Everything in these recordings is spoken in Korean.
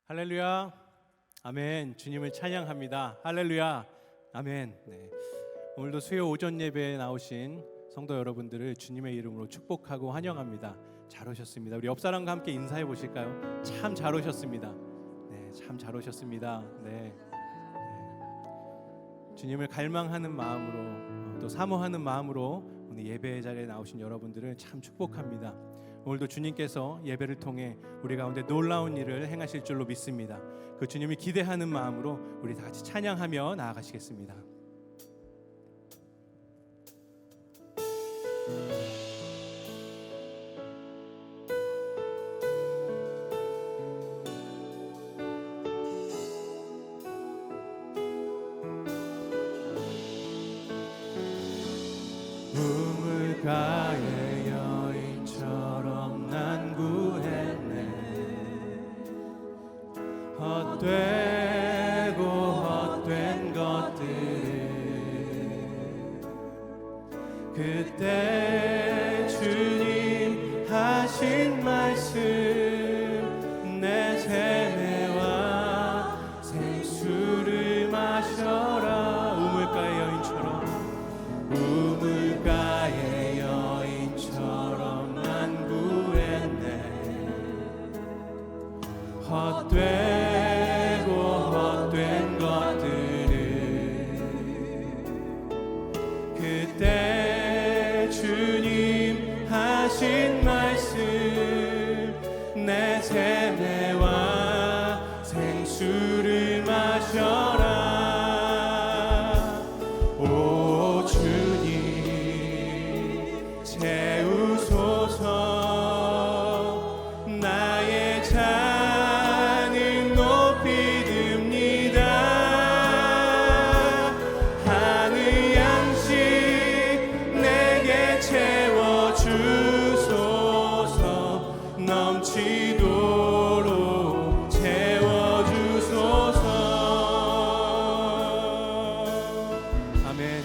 할렐루야, 아멘. 주님을 찬양합니다. 할렐루야, 아멘. 네. 오늘도 수요 오전 예배에 나오신 성도 여러분들을 주님의 이름으로 축복하고 환영합니다. 잘 오셨습니다. 우리 옆 사람과 함께 인사해 보실까요? 참 잘 오셨습니다. 네, 참 잘 오셨습니다. 네. 주님을 갈망하는 마음으로 또 사모하는 마음으로 오늘 예배 자리에 나오신 여러분들을 참 축복합니다. 오늘도 주님께서 예배를 통해 우리 가운데 놀라운 일을 행하실 줄로 믿습니다. 그 주님이 기대하는 마음으로 우리 다 같이 찬양하며 나아가시겠습니다. 우물가의 여인처럼 난 구했네. 헛되고 헛된 것들을 그때 주님 하신 말씀 내 세뇌와 생수를 마셔라. 우물가의 여인처럼 우물가의 여인처럼 난 구했네. 헛되고 헛된 것들을 그때 주님 하신 말씀 내 세뇌와 생수를 마셔라. 오 주님 채우소서. 나의 잔을 높이 듭니다. 하늘 양식 내게 채워주소서. 넘치도록 채워주소서. 아멘.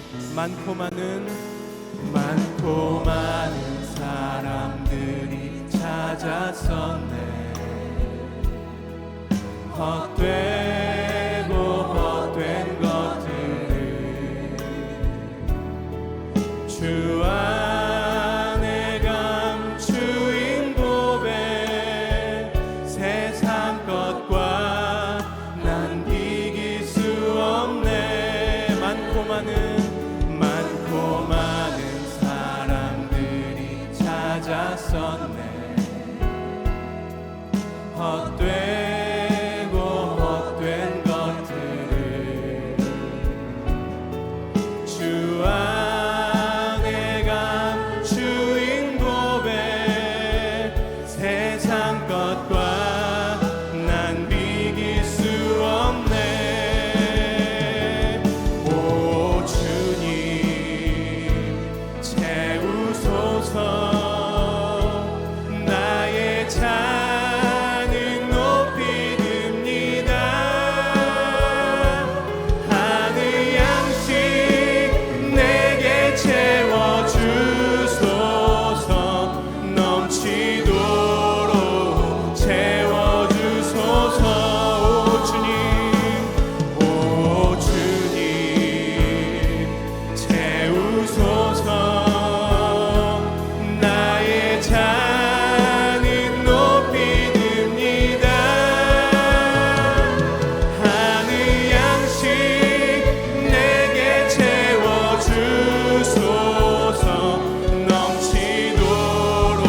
많고 많은 사람들이 찾았었네. 헛되고 헛된 것들을 주 안에 감추인 보배 세상 것과 난 이길 수 없네. 많고 많은 사람들이 찾았었네. 헛되고 헛된 것들을 주 안에 감추인 보배 세상 것과 난 비길 수 없네. 오 주님 채우소서. 나의 잔을 높이 듭니다. 하늘 양식 내게 채워주소서. 넘치도록 채워주소서. 오 주님 채우소서. 나의 잔을 높이 듭니다. 하늘 양식 내게 채워주소서. 넘치도록.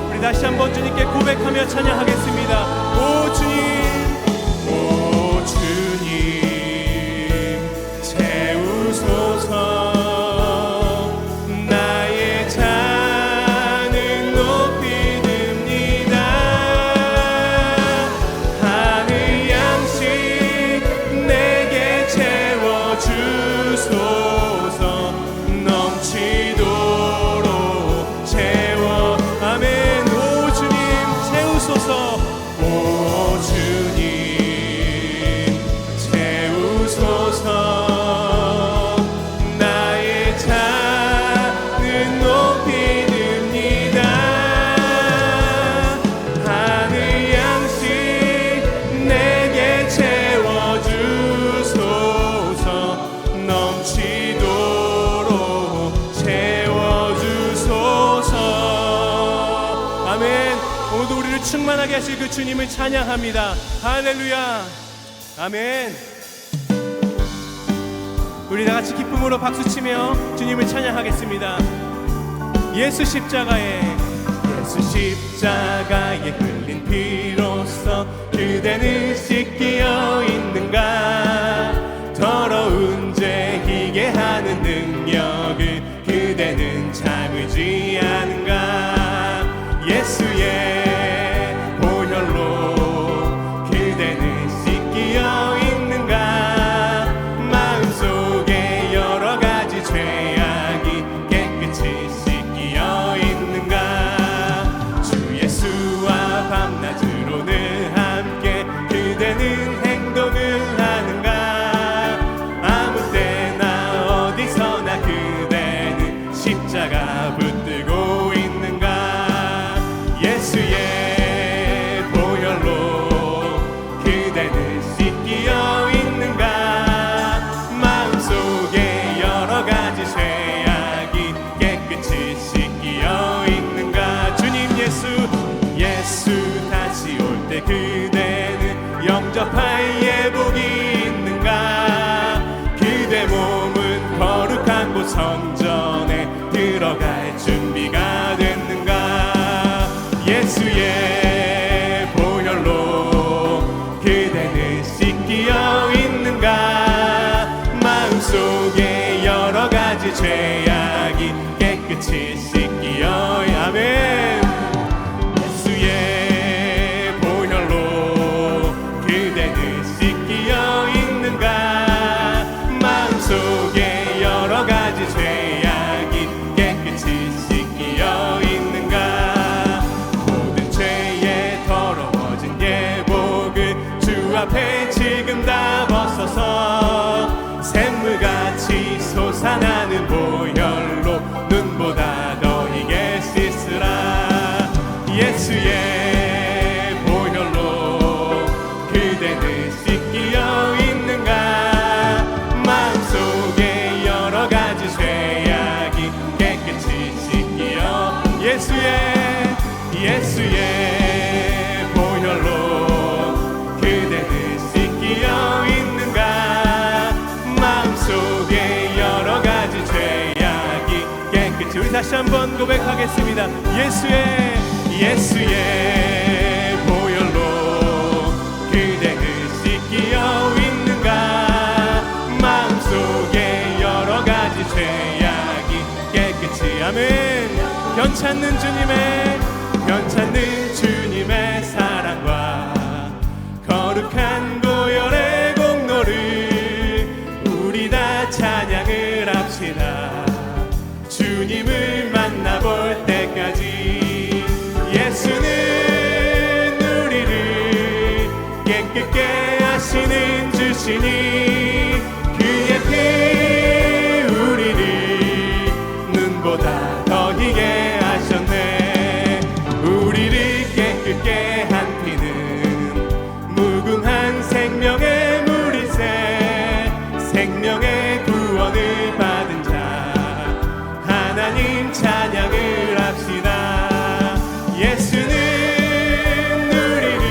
우리 다시 한번 주님께 고백하며 찬양하겠습니다. 오 주님 채우소서. 나의 잔을 높이 듭니다. 하늘 양식 내게 채워주소서. 넘치도록 채워. 아멘. 오 주님 채우소서. 오 충만하게 하실 그 주님을 찬양합니다. 할렐루야. 아멘. 우리 다 같이 기쁨으로 박수치며 주님을 찬양하겠습니다. 예수 십자가에 흘린 피로써 그대는 씻기어 있는가. 더러운 죄 희게 하는 능력을 그대는 참으지 않은가. 예수의 보혈로 그대는 씻기어 있는가. 마음속에 여러 가지 죄악이 깨끗이 씻기어 있는가. 주 예수와 밤낮으로는 함께 그대는 행동을 하는가. 아무 때나 어디서나 그대는 십자가 붙들고 있는가. 예수의 보혈로 그대는 씻기어 있는가. 마음속에 여러 가지 죄악이 깨끗이 씻기어 있는가. 주님 예수 다시 올 때 그대는 영접할 예복이 있는가. 그대 몸은 거룩한 곳 성전에 들어갈 준비가 됐는가. 예수의 보혈로 그대는 씻기어 있는가. 마음속에 여러 가지 죄악이 깨끗이 씻기어. 아멘. 예수의 보혈로 그대는 씻기어 있는가. 마음속에 여러 가지 죄악이 깨끗이 씻기어 있는가. 모든 죄에 더러워진 예복을 주 앞에 지금 다 벗어서 샘물같이 솟아나는 보혈로 눈보다 더 희게 씻으라. 예수의 보혈로 그대는 씻기어 있는가. 마음속에 여러 가지 죄악이 깨끗이 씻기어. 예수의 보혈로 그대는 씻기어 있는가. 마음속에 여러 가지 죄악이 깨끗이. 우리 다시 한번 고백하겠습니다. 예수의 보혈로 그대는 씻기어 있는가. 마음속에 여러 가지 죄악이 깨끗이. 아멘. 변찮는 주님의 사랑과 거룩한 보혈의 공로를 우리 다 찬양을 합시다. 주님을 만나볼 때까지. 예수는 우리를 깨끗게 하시는 주시니 그의 피 우리를 눈보다 더 희게 하셨네. 우리를 깨끗게 한 피는 무궁한 생명의 물이세. 생명의 구원을 받은 자 하나님 찬양을 합시다. 예수는 우리를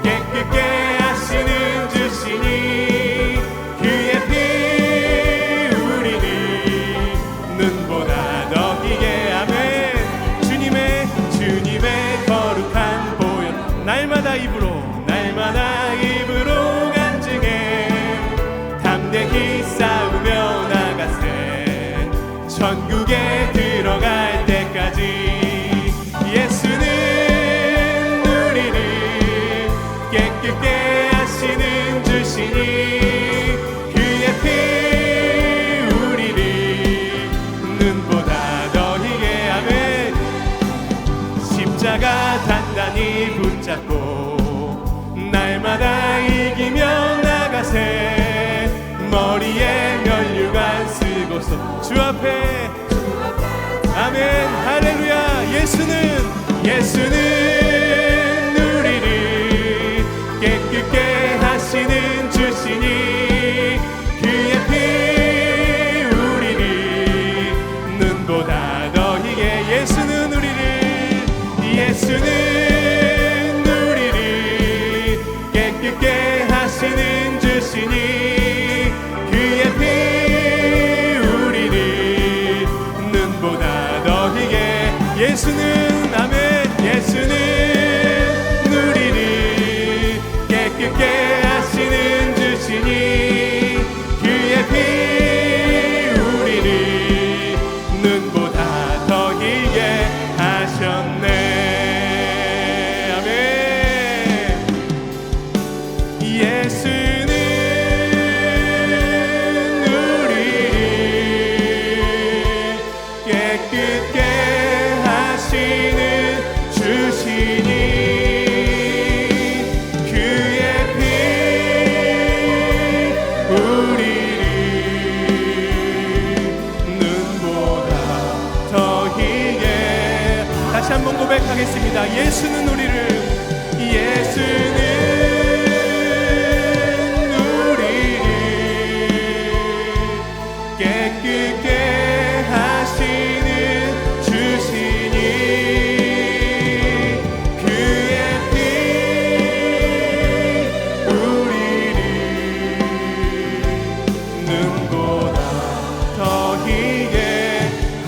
깨끗게 하시는 주시니 그의 피 우리를 눈보다 더 희게. 아멘. 주님의 거룩한 보혈 날마다 입으로 간증해 담대히 싸우며 나가세. 천국에 들어갈 때까지. 예수는 우리를 깨끗게 하시는 주시니 그의 피 우리를 눈보다 더 희게. 아멘. 십자가 단단히 붙잡고 날마다 이기며 나가세. 머리에 면류관 쓰고서 주 앞에. 아멘. 할렐루야. 예수는 우리를 깨끗게 하시는 주시니 그의 피 우리를 눈보다 더 희게. 예수는 고백하겠습니다. 예수는 우리를 깨끗게 하시는 주시니 그의 피 우리를 눈보다 더 희게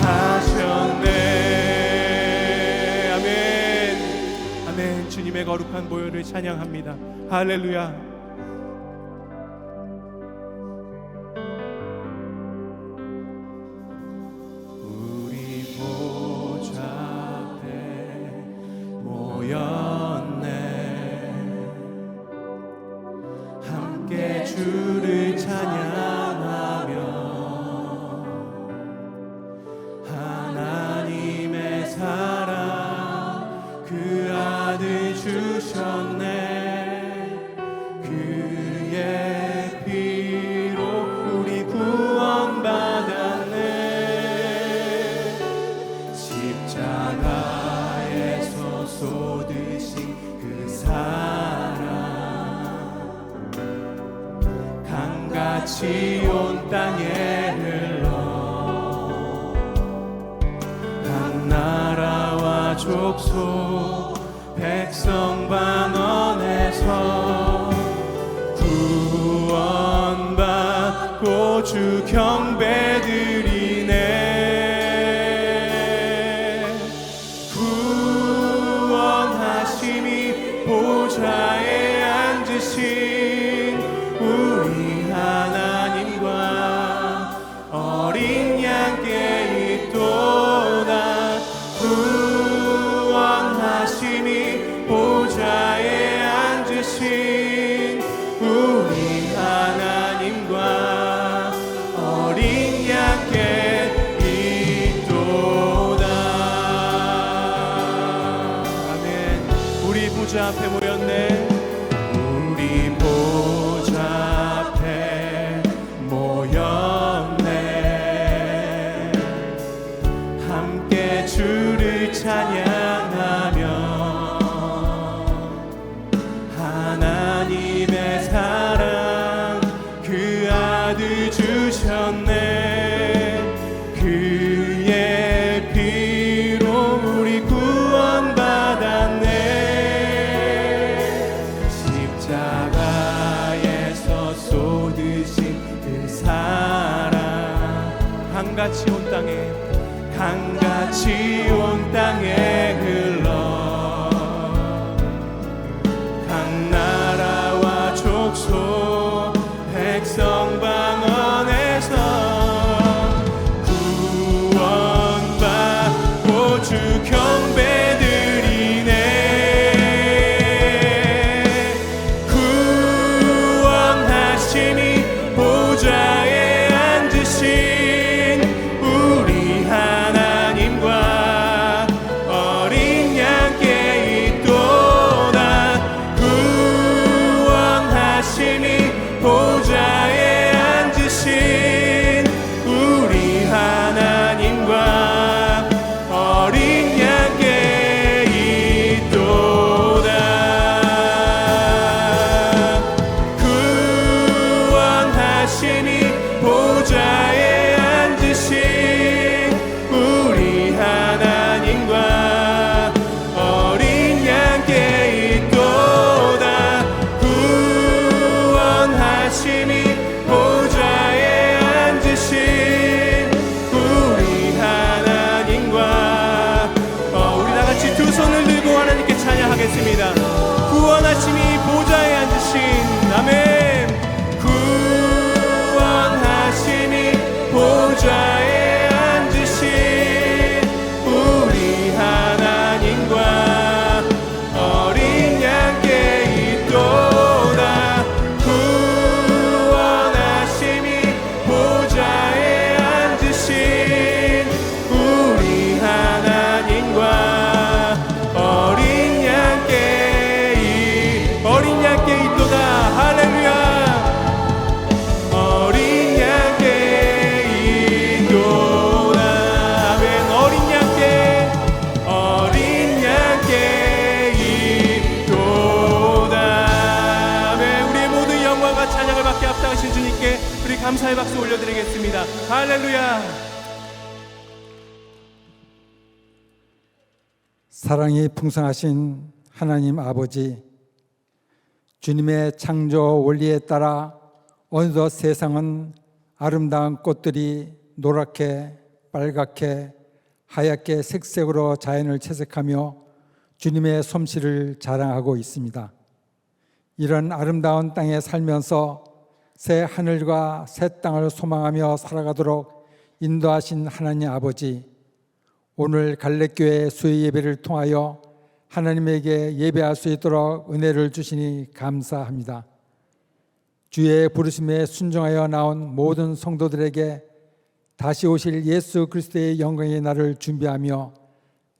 하셨네. 아멘. 아멘. 주님의 거룩한 보혈을 찬양합니다. 할렐루야. 함께 주를 찬양하며 하나님의 사랑 그 아들 주셨네. 그의 피로 우리 구원받았네. 십자가에서 쏟으신 그 사랑 강같이 온 땅에 흘러 각 나라와 족속 백성 반원에서 구원받고 주 경배드리네. 구원하심이 보좌에 앉으신 우리 하나님과 어린 양께 있도다. 구원하심이 보좌에 앉으신 우리 하나님과 어린 양께 있도다. 아멘. 우리 보좌 앞에 모였네. 우리 보좌 앞에 모였네. 함께 주를 찬양하며 하나님의 사랑 그 아들 주셨네. 그의 피로 우리 구원받았네. 십자가에서 쏟으신 그 사랑 강같이 온 땅에 강같이 온 땅에 흘러 각 나라와 족속 백성 방언에서 구원받고 주 경배드리네. 구원하심이 보좌에 앉으신 우리 하나님과 어린 양께 있도다. 구원하심이 보좌에 앉으신 우리 하나님과 어린 양께 있도다. 구원하심이 보좌에 앉으신 우리 하나님과 어린 양께 있도다. 구원하심이 감사의 박수 올려드리겠습니다. 할렐루야. 사랑이 풍성하신 하나님 아버지, 주님의 창조 원리에 따라 어느덧 세상은 아름다운 꽃들이 노랗게, 빨갛게, 하얗게 색색으로 자연을 채색하며 주님의 솜씨를 자랑하고 있습니다. 이런 아름다운 땅에 살면서 새 하늘과 새 땅을 소망하며 살아가도록 인도하신 하나님 아버지, 오늘 갈렙교회 수요 예배를 통하여 하나님에게 예배할 수 있도록 은혜를 주시니 감사합니다. 주의 부르심에 순종하여 나온 모든 성도들에게 다시 오실 예수 그리스도의 영광의 날을 준비하며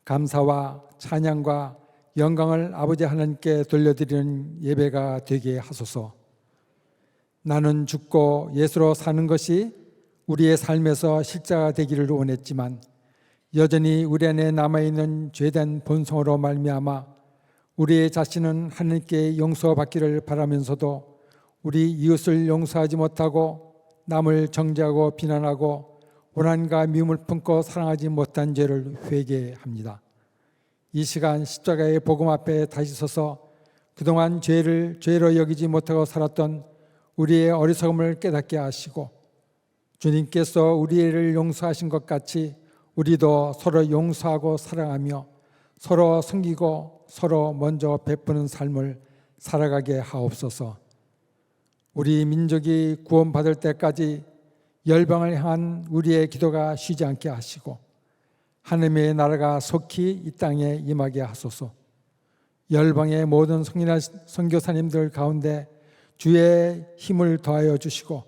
감사와 찬양과 영광을 아버지 하나님께 돌려드리는 예배가 되게 하소서. 나는 죽고 예수로 사는 것이 우리의 삶에서 실제가 되기를 원했지만 여전히 우리 안에 남아있는 죄된 본성으로 말미암아 우리의 자신은 하나님께 용서받기를 바라면서도 우리 이웃을 용서하지 못하고 남을 정죄하고 비난하고 원한과 미움을 품고 사랑하지 못한 죄를 회개합니다. 이 시간 십자가의 복음 앞에 다시 서서 그동안 죄를 죄로 여기지 못하고 살았던 우리의 어리석음을 깨닫게 하시고 주님께서 우리를 용서하신 것 같이 우리도 서로 용서하고 사랑하며 서로 섬기고 서로 먼저 베푸는 삶을 살아가게 하옵소서. 우리 민족이 구원받을 때까지 열방을 향한 우리의 기도가 쉬지 않게 하시고 하나님의 나라가 속히 이 땅에 임하게 하소서. 열방의 모든 선교사님들 가운데 주의 힘을 더하여 주시고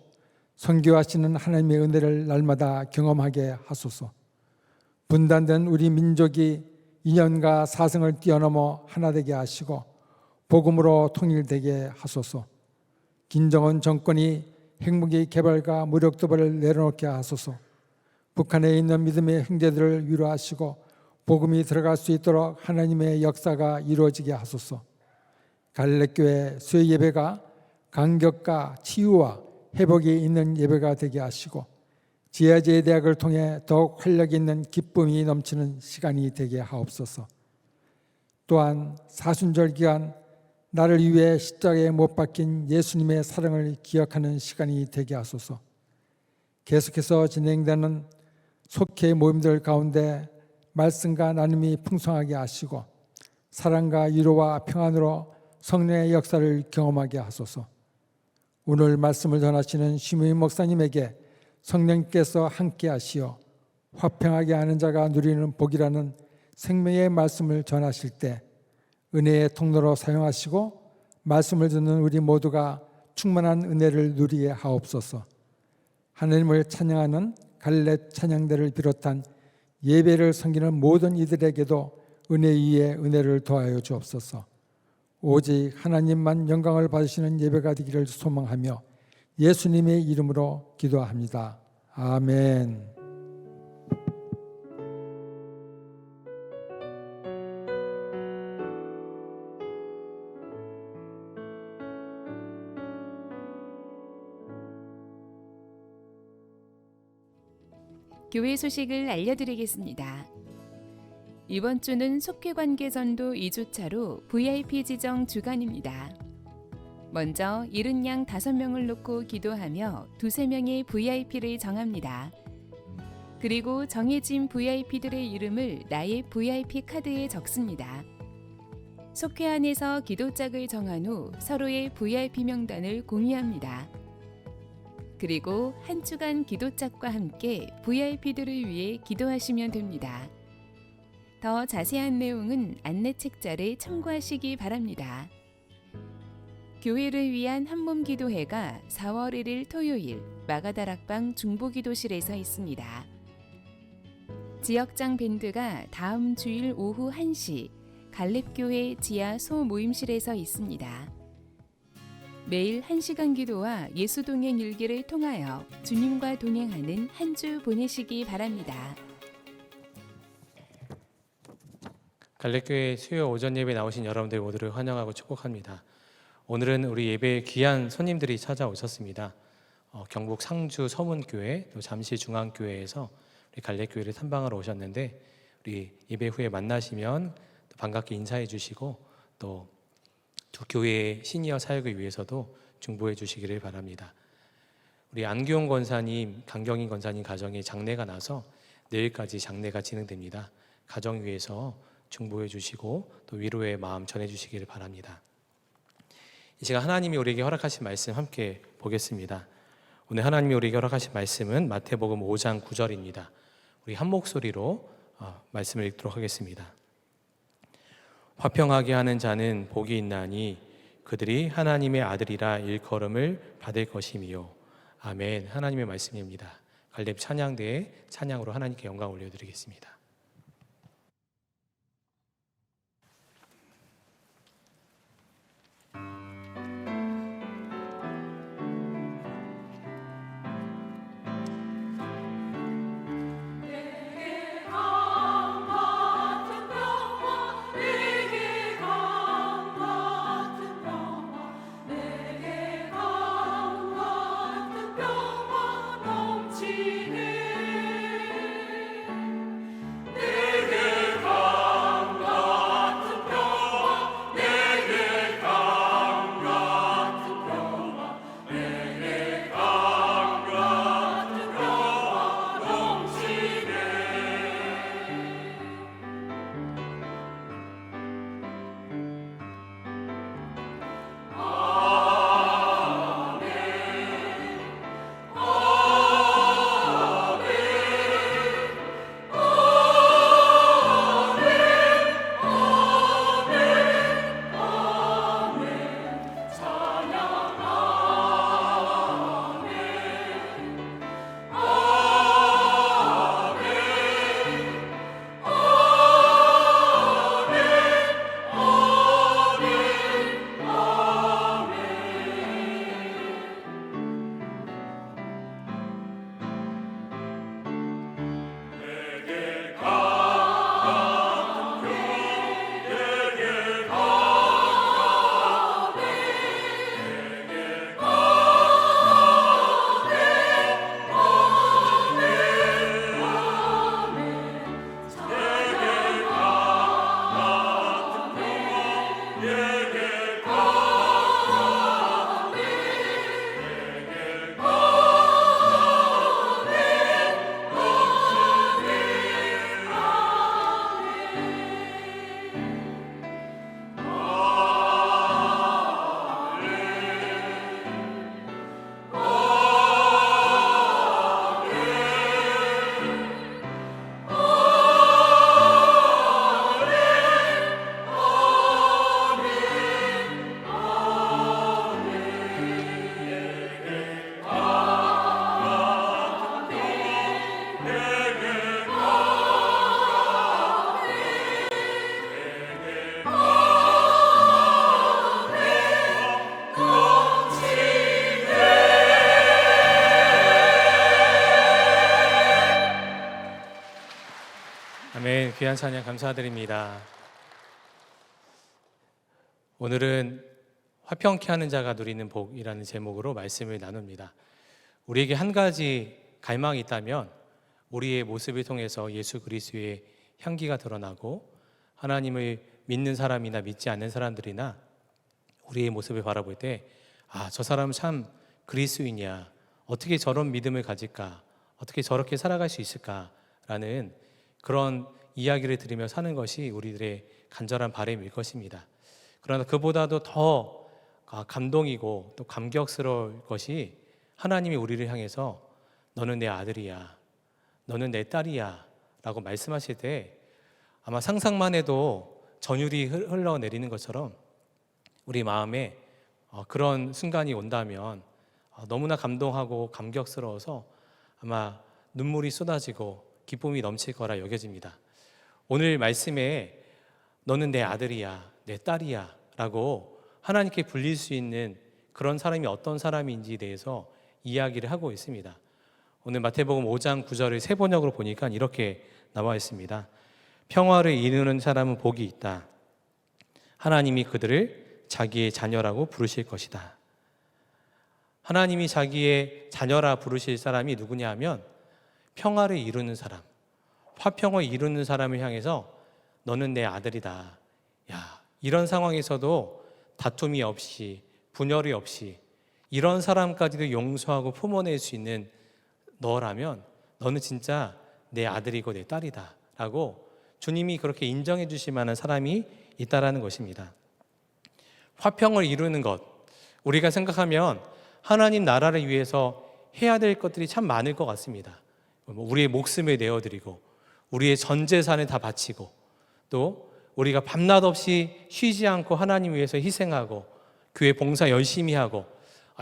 선교하시는 하나님의 은혜를 날마다 경험하게 하소서. 분단된 우리 민족이 이념과 사성을 뛰어넘어 하나 되게 하시고 복음으로 통일되게 하소서. 김정은 정권이 핵무기 개발과 무력 도발을 내려놓게 하소서. 북한에 있는 믿음의 형제들을 위로하시고 복음이 들어갈 수 있도록 하나님의 역사가 이루어지게 하소서. 갈렙교회 수요 예배가 감격과 치유와 회복이 있는 예배가 되게 하시고 지하제 대학을 통해 더욱 활력 있는 기쁨이 넘치는 시간이 되게 하옵소서. 또한 사순절 기간 나를 위해 십자가에 못 박힌 예수님의 사랑을 기억하는 시간이 되게 하소서. 계속해서 진행되는 속회 모임들 가운데 말씀과 나눔이 풍성하게 하시고 사랑과 위로와 평안으로 성령의 역사를 경험하게 하소서. 오늘 말씀을 전하시는 심우임 목사님에게 성령께서 함께 하시어 화평하게 하는 자가 누리는 복이라는 생명의 말씀을 전하실 때 은혜의 통로로 사용하시고 말씀을 듣는 우리 모두가 충만한 은혜를 누리게 하옵소서. 하나님을 찬양하는 갈렙 찬양대를 비롯한 예배를 섬기는 모든 이들에게도 은혜 위에 은혜를 더하여 주옵소서. 오직 하나님만 영광을 받으시는 예배가 되기를 소망하며 예수님의 이름으로 기도합니다. 아멘. 교회 소식을 알려드리겠습니다. 이번 주는 속회관계전도 2주차로 VIP 지정 주간입니다. 먼저 70양 5명을 놓고 기도하며 2-3명의 VIP를 정합니다. 그리고 정해진 VIP들의 이름을 나의 VIP 카드에 적습니다. 속회 안에서 기도짝을 정한 후 서로의 VIP 명단을 공유합니다. 그리고 한 주간 기도짝과 함께 VIP들을 위해 기도하시면 됩니다. 더 자세한 내용은 안내 책자를 참고하시기 바랍니다. 교회를 위한 한몸 기도회가 4월 1일 토요일 마가다락방 중보기도실에서 있습니다. 지역장 밴드가 다음 주일 오후 1시 갈렙교회 지하 소모임실에서 있습니다. 매일 1시간 기도와 예수동행 일기를 통하여 주님과 동행하는 한 주 보내시기 바랍니다. 갈렙교회 수요 오전 예배 나오신 여러분들 모두를 환영하고 축복합니다. 오늘은 우리 예배에 귀한 손님들이 찾아오셨습니다. 경북 상주 서문교회 또 잠시 중앙교회에서 우리 갈래교회를 탐방하러 오셨는데 우리 예배 후에 만나시면 또 반갑게 인사해 주시고 또 두 교회의 시니어 사역을 위해서도 중보해 주시기를 바랍니다. 우리 안기용 권사님, 강경인 권사님 가정에 장례가 나서 내일까지 장례가 진행됩니다. 가정 위해서 중보해 주시고 또 위로의 마음 전해 주시기를 바랍니다. 이 시간 하나님이 우리에게 허락하신 말씀 함께 보겠습니다. 오늘 하나님이 우리에게 허락하신 말씀은 마태복음 5장 9절입니다. 우리 한 목소리로 말씀을 읽도록 하겠습니다. 화평하게 하는 자는 복이 있나니 그들이 하나님의 아들이라 일컬음을 받을 것이미요. 아멘. 하나님의 말씀입니다. 갈렙 찬양대의 찬양으로 하나님께 영광 올려드리겠습니다. 아멘. 귀한 찬양 감사드립니다. 오늘은 화평케 하는 자가 누리는 복이라는 제목으로 말씀을 나눕니다. 우리에게 한 가지 갈망이 있다면 우리의 모습을 통해서 예수 그리스도의 향기가 드러나고 하나님을 믿는 사람이나 믿지 않는 사람들이나 우리의 모습을 바라볼 때 저 사람은 참 그리스도이냐, 어떻게 저런 믿음을 가질까, 어떻게 저렇게 살아갈 수 있을까라는 그런 이야기를 들으며 사는 것이 우리들의 간절한 바람일 것입니다. 그러나 그보다도 더 감동이고 또 감격스러울 것이 하나님이 우리를 향해서 너는 내 아들이야, 너는 내 딸이야 라고 말씀하실 때 아마 상상만 해도 전율이 흘러내리는 것처럼 우리 마음에 그런 순간이 온다면 너무나 감동하고 감격스러워서 아마 눈물이 쏟아지고 기쁨이 넘칠 거라 여겨집니다. 오늘 말씀에 너는 내 아들이야, 내 딸이야 라고 하나님께 불릴 수 있는 그런 사람이 어떤 사람인지에 대해서 이야기를 하고 있습니다. 오늘 마태복음 5장 9절을 세 번역으로 보니까 이렇게 나와 있습니다. 평화를 이루는 사람은 복이 있다. 하나님이 그들을 자기의 자녀라고 부르실 것이다. 하나님이 자기의 자녀라 부르실 사람이 누구냐 하면 평화를 이루는 사람, 화평을 이루는 사람을 향해서 너는 내 아들이다. 야, 이런 상황에서도 다툼이 없이, 분열이 없이 이런 사람까지도 용서하고 품어낼 수 있는 너라면 너는 진짜 내 아들이고 내 딸이다 라고 주님이 그렇게 인정해 주실 만한 사람이 있다라는 것입니다. 화평을 이루는 것, 우리가 생각하면 하나님 나라를 위해서 해야 될 것들이 참 많을 것 같습니다. 우리의 목숨을 내어드리고 우리의 전 재산을 다 바치고 또 우리가 밤낮 없이 쉬지 않고 하나님 위해서 희생하고 교회 봉사 열심히 하고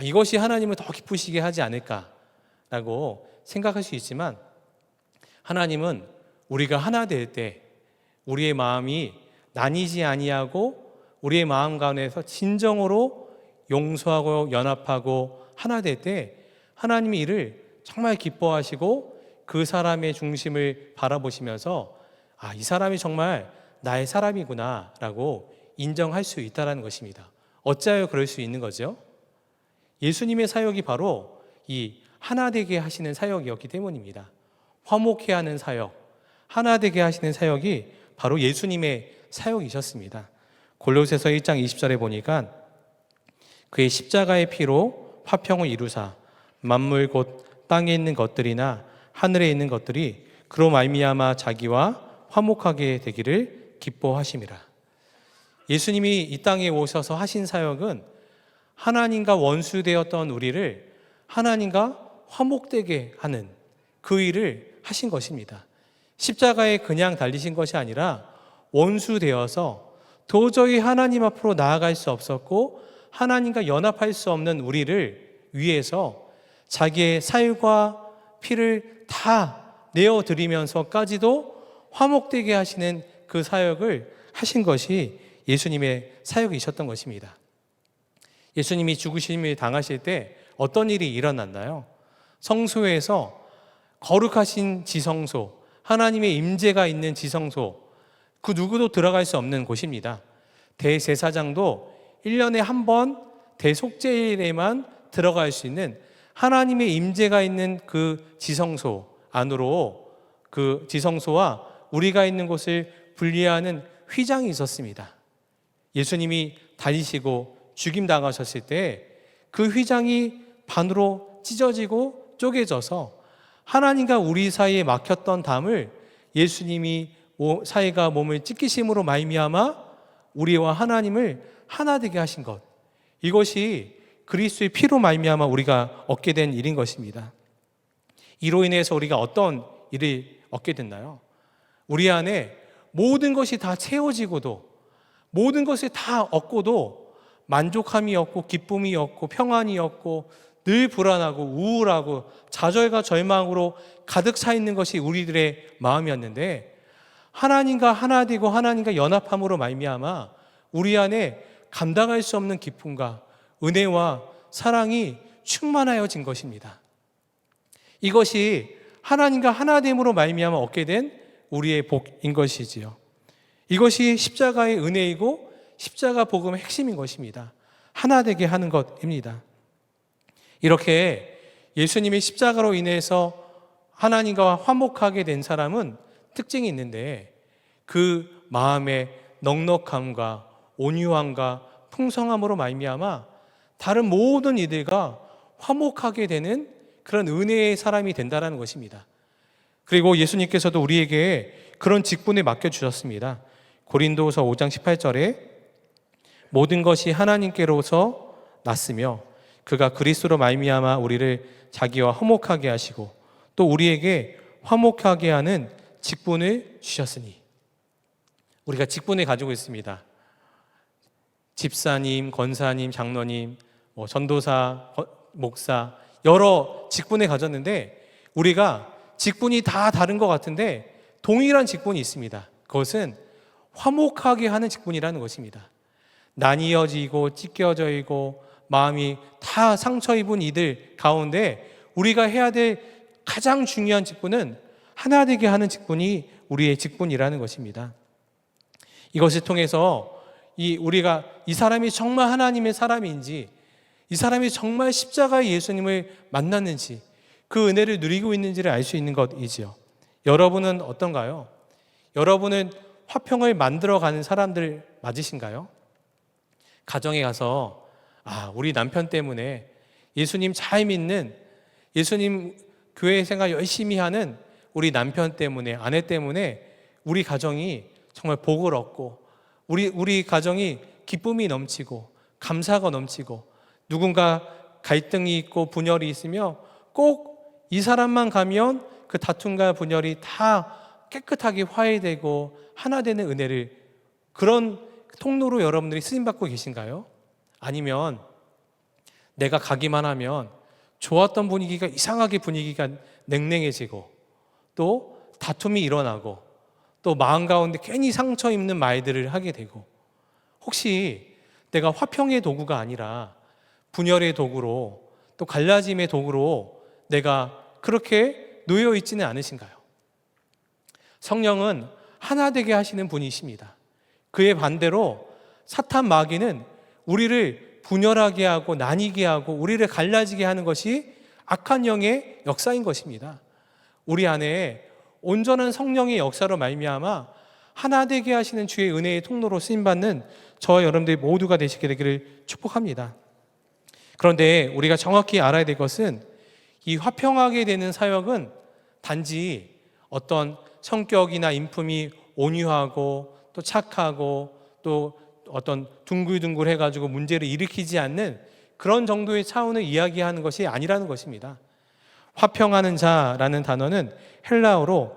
이것이 하나님을 더 기쁘시게 하지 않을까라고 생각할 수 있지만 하나님은 우리가 하나 될 때 우리의 마음이 나뉘지 아니하고 우리의 마음 가운데서 진정으로 용서하고 연합하고 하나 될 때 하나님이 이를 정말 기뻐하시고 그 사람의 중심을 바라보시면서 이 사람이 정말 나의 사람이구나 라고 인정할 수 있다는 것입니다. 어찌하여 그럴 수 있는 거죠? 예수님의 사역이 바로 이 하나 되게 하시는 사역이었기 때문입니다. 화목해 하는 사역, 하나 되게 하시는 사역이 바로 예수님의 사역이셨습니다. 골로새서 1장 20절에 보니까 그의 십자가의 피로 화평을 이루사 만물 곧 땅에 있는 것들이나 하늘에 있는 것들이 그로 말미암아 자기와 화목하게 되기를 기뻐하심이라. 예수님이 이 땅에 오셔서 하신 사역은 하나님과 원수되었던 우리를 하나님과 화목되게 하는 그 일을 하신 것입니다. 십자가에 그냥 달리신 것이 아니라 원수되어서 도저히 하나님 앞으로 나아갈 수 없었고 하나님과 연합할 수 없는 우리를 위해서 자기의 살과 피를 다 내어드리면서까지도 화목되게 하시는 그 사역을 하신 것이 예수님의 사역이셨던 것입니다. 예수님이 죽으심을 당하실 때 어떤 일이 일어났나요? 성소에서 거룩하신 지성소, 하나님의 임재가 있는 지성소, 그 누구도 들어갈 수 없는 곳입니다. 대제사장도 1년에 한 번 대속죄일에만 들어갈 수 있는 하나님의 임재가 있는 그 지성소 안으로 그 지성소와 우리가 있는 곳을 분리하는 휘장이 있었습니다. 예수님이 달리시고 죽임당하셨을 때 그 휘장이 반으로 찢어지고 쪼개져서 하나님과 우리 사이에 막혔던 담을 예수님이 사이가 몸을 찢기심으로 말미암아 우리와 하나님을 하나 되게 하신 것, 이것이 그리스도의 피로 말미암아 우리가 얻게 된 일인 것입니다. 이로 인해서 우리가 어떤 일을 얻게 됐나요? 우리 안에 모든 것이 다 채워지고도 모든 것을 다 얻고도 만족함이 없고 기쁨이 없고 평안이 없고 늘 불안하고 우울하고 좌절과 절망으로 가득 차 있는 것이 우리들의 마음이었는데 하나님과 하나 되고 하나님과 연합함으로 말미암아 우리 안에 감당할 수 없는 기쁨과 은혜와 사랑이 충만하여진 것입니다. 이것이 하나님과 하나됨으로 말미암아 얻게 된 우리의 복인 것이지요. 이것이 십자가의 은혜이고 십자가 복음의 핵심인 것입니다. 하나 되게 하는 것입니다. 이렇게 예수님이 십자가로 인해서 하나님과 화목하게 된 사람은 특징이 있는데 그 마음의 넉넉함과 온유함과 풍성함으로 말미암아 다른 모든 이들과 화목하게 되는 그런 은혜의 사람이 된다는 것입니다. 그리고 예수님께서도 우리에게 그런 직분을 맡겨주셨습니다. 고린도후서 5장 18절에 모든 것이 하나님께로서 났으며 그가 그리스도로 말미암아 우리를 자기와 화목하게 하시고 또 우리에게 화목하게 하는 직분을 주셨으니, 우리가 직분을 가지고 있습니다. 집사님, 권사님, 장로님, 전도사, 목사, 여러 직분을 가졌는데 우리가 직분이 다 다른 것 같은데 동일한 직분이 있습니다. 그것은 화목하게 하는 직분이라는 것입니다. 나뉘어지고 찢겨져 있고 마음이 다 상처 입은 이들 가운데 우리가 해야 될 가장 중요한 직분은 하나 되게 하는 직분이 우리의 직분이라는 것입니다. 이것을 통해서 우리가 이 사람이 정말 하나님의 사람인지, 이 사람이 정말 십자가의 예수님을 만났는지, 그 은혜를 누리고 있는지를 알 수 있는 것이지요. 여러분은 어떤가요? 여러분은 화평을 만들어가는 사람들 맞으신가요? 가정에 가서 우리 남편 때문에, 예수님 잘 믿는, 예수님 교회 생활 열심히 하는 우리 남편 때문에, 아내 때문에 우리 가정이 정말 복을 얻고 우리 가정이 기쁨이 넘치고 감사가 넘치고, 누군가 갈등이 있고 분열이 있으며 꼭 이 사람만 가면 그 다툼과 분열이 다 깨끗하게 화해되고 하나 되는 은혜를, 그런 통로로 여러분들이 쓰임받고 계신가요? 아니면 내가 가기만 하면 좋았던 분위기가 이상하게 분위기가 냉랭해지고, 또 다툼이 일어나고, 또 마음 가운데 괜히 상처 입는 말들을 하게 되고, 혹시 내가 화평의 도구가 아니라 분열의 도구로, 또 갈라짐의 도구로 내가 그렇게 놓여 있지는 않으신가요? 성령은 하나 되게 하시는 분이십니다. 그의 반대로 사탄 마귀는 우리를 분열하게 하고 나뉘게 하고 우리를 갈라지게 하는 것이 악한 영의 역사인 것입니다. 우리 안에 온전한 성령의 역사로 말미암아 하나 되게 하시는 주의 은혜의 통로로 쓰임받는 저와 여러분들이 모두가 되시게 되기를 축복합니다. 그런데 우리가 정확히 알아야 될 것은, 이 화평하게 되는 사역은 단지 어떤 성격이나 인품이 온유하고 또 착하고 또 어떤 둥글둥글 해가지고 문제를 일으키지 않는 그런 정도의 차원을 이야기하는 것이 아니라는 것입니다. 화평하는 자라는 단어는 헬라어로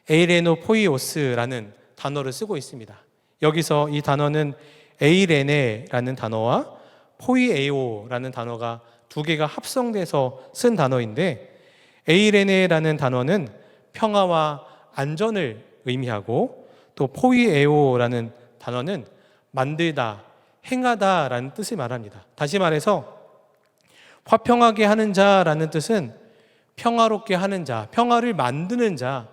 에이레노 포이오스라는 단어를 쓰고 있습니다. 여기서 이 단어는 에이레네라는 단어와 포이에오라는 단어가 두 개가 합성돼서 쓴 단어인데, 에이레네라는 단어는 평화와 안전을 의미하고, 또 포이에오라는 단어는 만들다, 행하다라는 뜻을 말합니다. 다시 말해서 화평하게 하는 자라는 뜻은 평화롭게 하는 자, 평화를 만드는 자,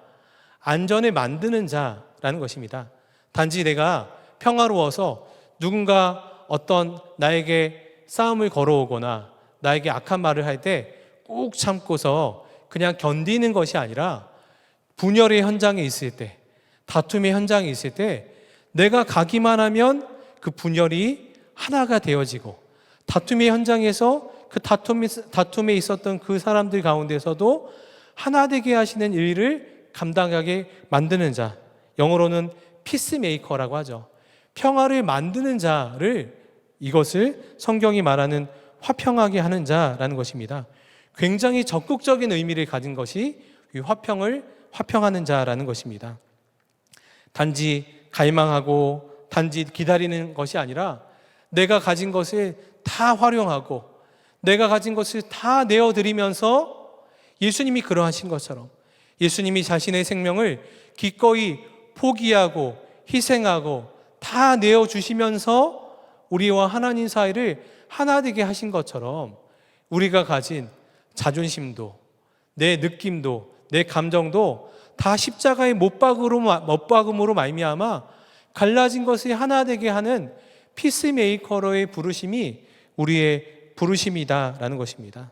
안전을 만드는 자라는 것입니다. 단지 내가 평화로워서 누군가 어떤 나에게 싸움을 걸어오거나 나에게 악한 말을 할 때 꾹 참고서 그냥 견디는 것이 아니라, 분열의 현장에 있을 때, 다툼의 현장에 있을 때 내가 가기만 하면 그 분열이 하나가 되어지고, 다툼의 현장에서 그 다툼에 있었던 그 사람들 가운데서도 하나 되게 하시는 일을 감당하게 만드는 자, 영어로는 피스메이커라고 하죠. 평화를 만드는 자를, 이것을 성경이 말하는 화평하게 하는 자라는 것입니다. 굉장히 적극적인 의미를 가진 것이 이 화평하는 자라는 것입니다. 단지 갈망하고 단지 기다리는 것이 아니라, 내가 가진 것을 다 활용하고 내가 가진 것을 다 내어드리면서, 예수님이 그러하신 것처럼 예수님이 자신의 생명을 기꺼이 포기하고 희생하고 다 내어주시면서 우리와 하나님 사이를 하나 되게 하신 것처럼, 우리가 가진 자존심도, 내 느낌도, 내 감정도 다 십자가의 못박음으로 말미암아 갈라진 것이 하나 되게 하는 피스메이커로의 부르심이 우리의 부르심이다라는 것입니다.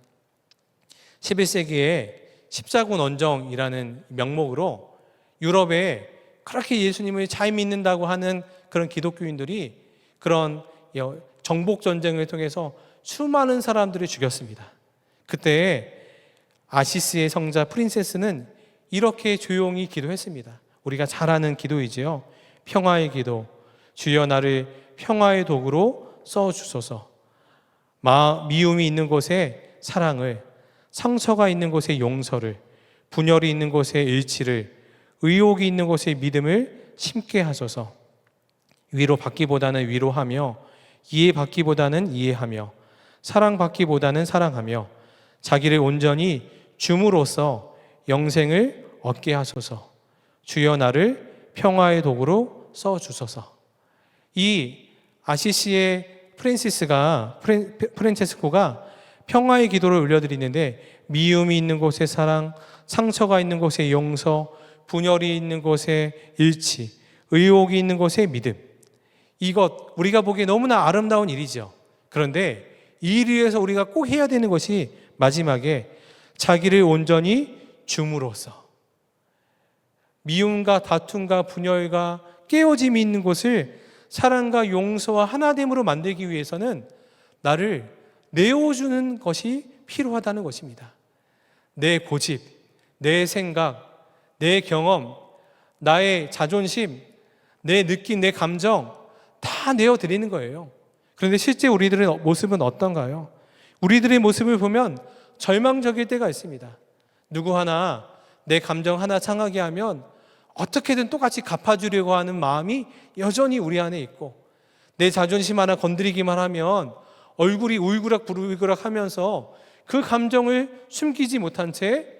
11세기에 십자군 원정이라는 명목으로 유럽에 그렇게 예수님을 잘 믿는다고 하는 그런 기독교인들이 그런 정복 전쟁을 통해서 수많은 사람들을 죽였습니다. 그때 아시스의 성자 프린세스는 이렇게 조용히 기도했습니다. 우리가 잘 아는 기도이지요. 평화의 기도. 주여 나를 평화의 도구로 써주소서. 미움이 있는 곳에 사랑을, 상처가 있는 곳에 용서를, 분열이 있는 곳에 일치를, 의혹이 있는 곳에 믿음을 심게 하소서. 위로받기보다는 위로하며, 이해받기보다는 이해하며, 사랑받기보다는 사랑하며, 자기를 온전히 줌으로써 영생을 얻게 하소서. 주여 나를 평화의 도구로 써주소서. 이 아시시의 프란체스코가 평화의 기도를 올려드리는데, 미움이 있는 곳에 사랑, 상처가 있는 곳에 용서, 분열이 있는 곳에 일치, 의혹이 있는 곳에 믿음, 이것 우리가 보기에 너무나 아름다운 일이죠. 그런데 이 일을 위해서 우리가 꼭 해야 되는 것이 마지막에 자기를 온전히 줌으로써 미움과 다툼과 분열과 깨어짐이 있는 곳을 사랑과 용서와 하나됨으로 만들기 위해서는 나를 내어주는 것이 필요하다는 것입니다. 내 고집, 내 생각, 내 경험, 나의 자존심, 내 느낌, 내 감정 다 내어드리는 거예요. 그런데 실제 우리들의 모습은 어떤가요? 우리들의 모습을 보면 절망적일 때가 있습니다. 누구 하나 내 감정 하나 상하게 하면 어떻게든 똑같이 갚아주려고 하는 마음이 여전히 우리 안에 있고, 내 자존심 하나 건드리기만 하면 얼굴이 울그락부르그락 하면서 그 감정을 숨기지 못한 채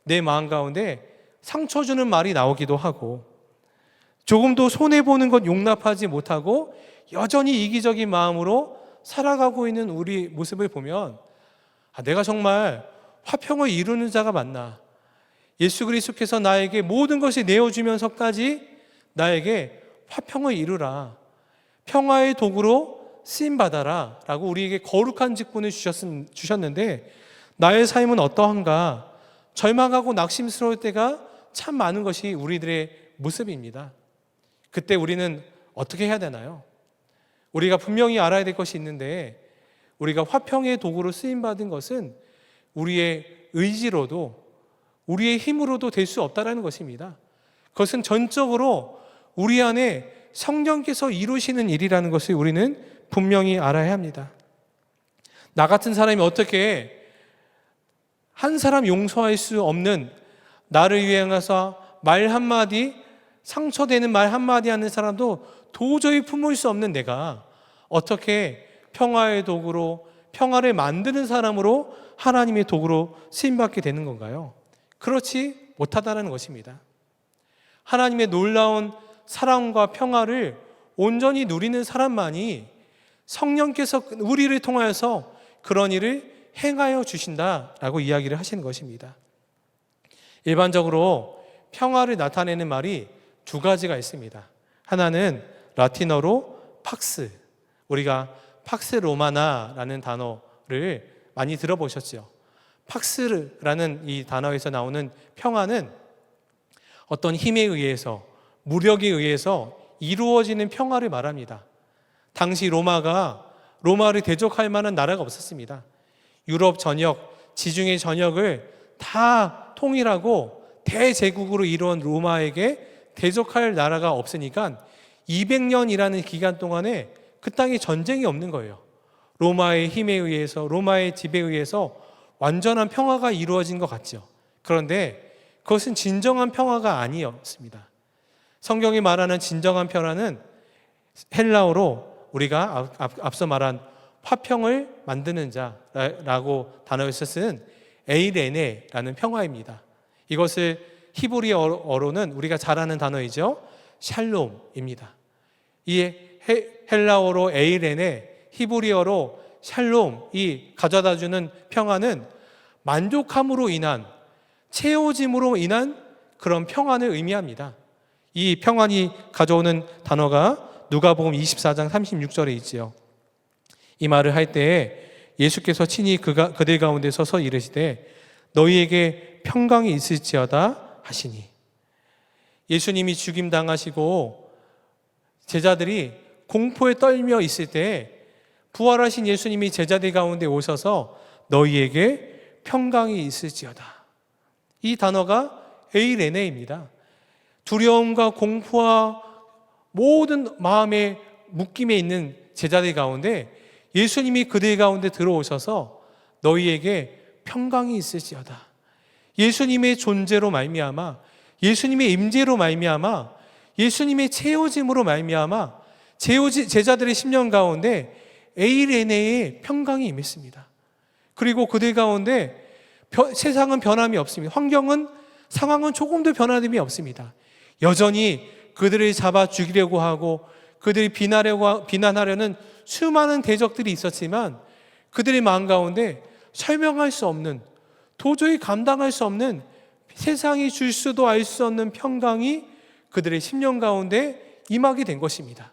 내 마음 가운데 상처 주는 말이 나오기도 하고, 조금도 손해보는 것 용납하지 못하고 여전히 이기적인 마음으로 살아가고 있는 우리 모습을 보면 내가 정말 화평을 이루는 자가 맞나? 예수 그리스도께서 나에게 모든 것을 내어주면서까지 나에게 화평을 이루라, 평화의 도구로 쓰임받아라 라고 우리에게 거룩한 직분을 주셨는데 나의 삶은 어떠한가? 절망하고 낙심스러울 때가 참 많은 것이 우리들의 모습입니다. 그때 우리는 어떻게 해야 되나요? 우리가 분명히 알아야 될 것이 있는데, 우리가 화평의 도구로 쓰임받은 것은 우리의 의지로도 우리의 힘으로도 될 수 없다는 것입니다. 그것은 전적으로 우리 안에 성령께서 이루시는 일이라는 것을 우리는 분명히 알아야 합니다. 나 같은 사람이 어떻게 한 사람 용서할 수 없는, 나를 위해서 말 한마디, 상처되는 말 한마디 하는 사람도 도저히 품을 수 없는 내가 어떻게 평화의 도구로, 평화를 만드는 사람으로 하나님의 도구로 쓰임받게 되는 건가요? 그렇지 못하다는 것입니다. 하나님의 놀라운 사랑과 평화를 온전히 누리는 사람만이 성령께서 우리를 통하여서 그런 일을 행하여 주신다라고 이야기를 하시는 것입니다. 일반적으로 평화를 나타내는 말이 두 가지가 있습니다. 하나는 라틴어로 팍스, 우리가 팍스 로마나라는 단어를 많이 들어보셨죠? 팍스라는 이 단어에서 나오는 평화는 어떤 힘에 의해서, 무력에 의해서 이루어지는 평화를 말합니다. 당시 로마를 대적할 만한 나라가 없었습니다. 유럽 전역, 지중해 전역을 다 통일하고 대제국으로 이루어진 로마에게 대적할 나라가 없으니까 200년이라는 기간 동안에 그 땅에 전쟁이 없는 거예요. 로마의 힘에 의해서, 로마의 지배에 의해서 완전한 평화가 이루어진 것 같죠. 그런데 그것은 진정한 평화가 아니었습니다. 성경이 말하는 진정한 평화는 헬라어로 우리가 앞서 말한 화평을 만드는 자라고 단어에서 쓴 에이레네라는 평화입니다. 이것을 히브리어로는 우리가 잘 아는 단어이죠. 샬롬입니다. 이 헬라어로 에이레네, 히브리어로 샬롬이 가져다주는 평화는 만족함으로 인한, 채워짐으로 인한 그런 평안을 의미합니다. 이 평안이 가져오는 단어가 누가복음 24장 36절에 있지요. 이 말을 할 때에 예수께서 친히 그들 가운데 서서 이르시되 너희에게 평강이 있을지어다 하시니, 예수님이 죽임당하시고 제자들이 공포에 떨며 있을 때 부활하신 예수님이 제자들 가운데 오셔서 너희에게 평강이 있을지어다. 이 단어가 에이레네입니다. 두려움과 공포와 모든 마음의 묶임에 있는 제자들 가운데 예수님이 그들 가운데 들어오셔서 너희에게 평강이 있을지어다. 예수님의 존재로 말미암아, 예수님의 임재로 말미암아, 예수님의 채워짐으로 말미암아 제자들의 심령 가운데 에이레네의 평강이 임했습니다. 그리고 그들 가운데 세상은 변함이 없습니다. 상황은 조금도 변함이 없습니다. 여전히 그들을 잡아 죽이려고 하고 그들이 비난하려는 수많은 대적들이 있었지만 그들의 마음 가운데 설명할 수 없는, 도저히 감당할 수 없는, 세상이 줄 수도 알 수 없는 평강이 그들의 심령 가운데 임하게 된 것입니다.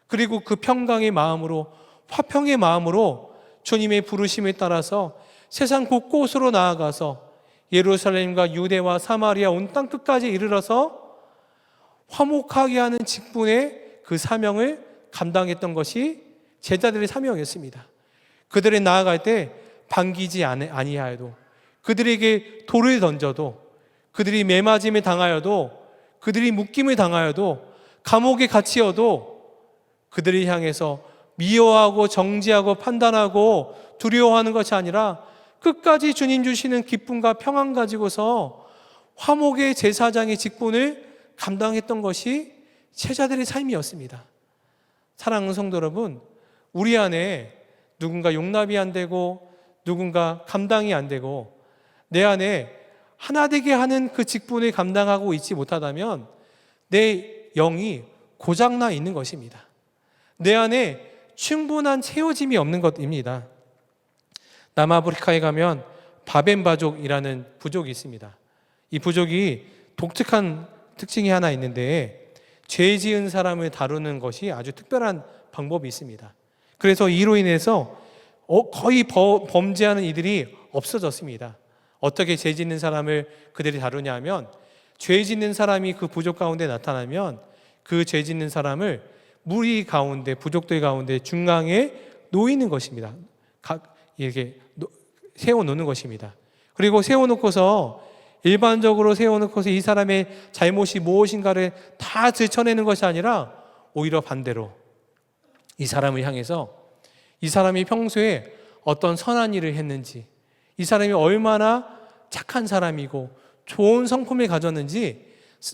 그리고 그 평강의 마음으로, 화평의 마음으로 주님의 부르심에 따라서 세상 곳곳으로 나아가서 예루살렘과 유대와 사마리아 온 땅 끝까지 이르러서 화목하게 하는 직분의 그 사명을 감당했던 것이 제자들의 사명이었습니다. 그들이 나아갈 때 반기지 아니하여도, 그들에게 돌을 던져도, 그들이 매맞음을 당하여도, 그들이 묶임을 당하여도, 감옥에 갇히어도 그들을 향해서 미워하고 정죄하고 판단하고 두려워하는 것이 아니라 끝까지 주님 주시는 기쁨과 평안 가지고서 화목의 제사장의 직분을 감당했던 것이 제자들의 삶이었습니다. 사랑하는 성도 여러분, 우리 안에 누군가 용납이 안 되고 누군가 감당이 안 되고 내 안에 하나 되게 하는 그 직분을 감당하고 있지 못하다면 내 영이 고장나 있는 것입니다. 내 안에 충분한 채워짐이 없는 것입니다. 남아프리카에 가면 바벤바족이라는 부족이 있습니다. 이 부족이 독특한 특징이 하나 있는데 죄 지은 사람을 다루는 것이 아주 특별한 방법이 있습니다. 그래서 이로 인해서 거의 범죄하는 이들이 없어졌습니다. 어떻게 죄 짓는 사람을 그들이 다루냐 하면 죄 짓는 사람이 그 부족 가운데 나타나면 그 죄 짓는 사람을 무리 가운데, 부족들 가운데 중앙에 놓이는 것입니다. 이렇게 세워놓는 것입니다. 그리고 세워놓고서 일반적으로 세워놓고서 이 사람의 잘못이 무엇인가를 다 들춰내는 것이 아니라 오히려 반대로 이 사람을 향해서 이 사람이 평소에 어떤 선한 일을 했는지, 이 사람이 얼마나 착한 사람이고 좋은 성품을 가졌는지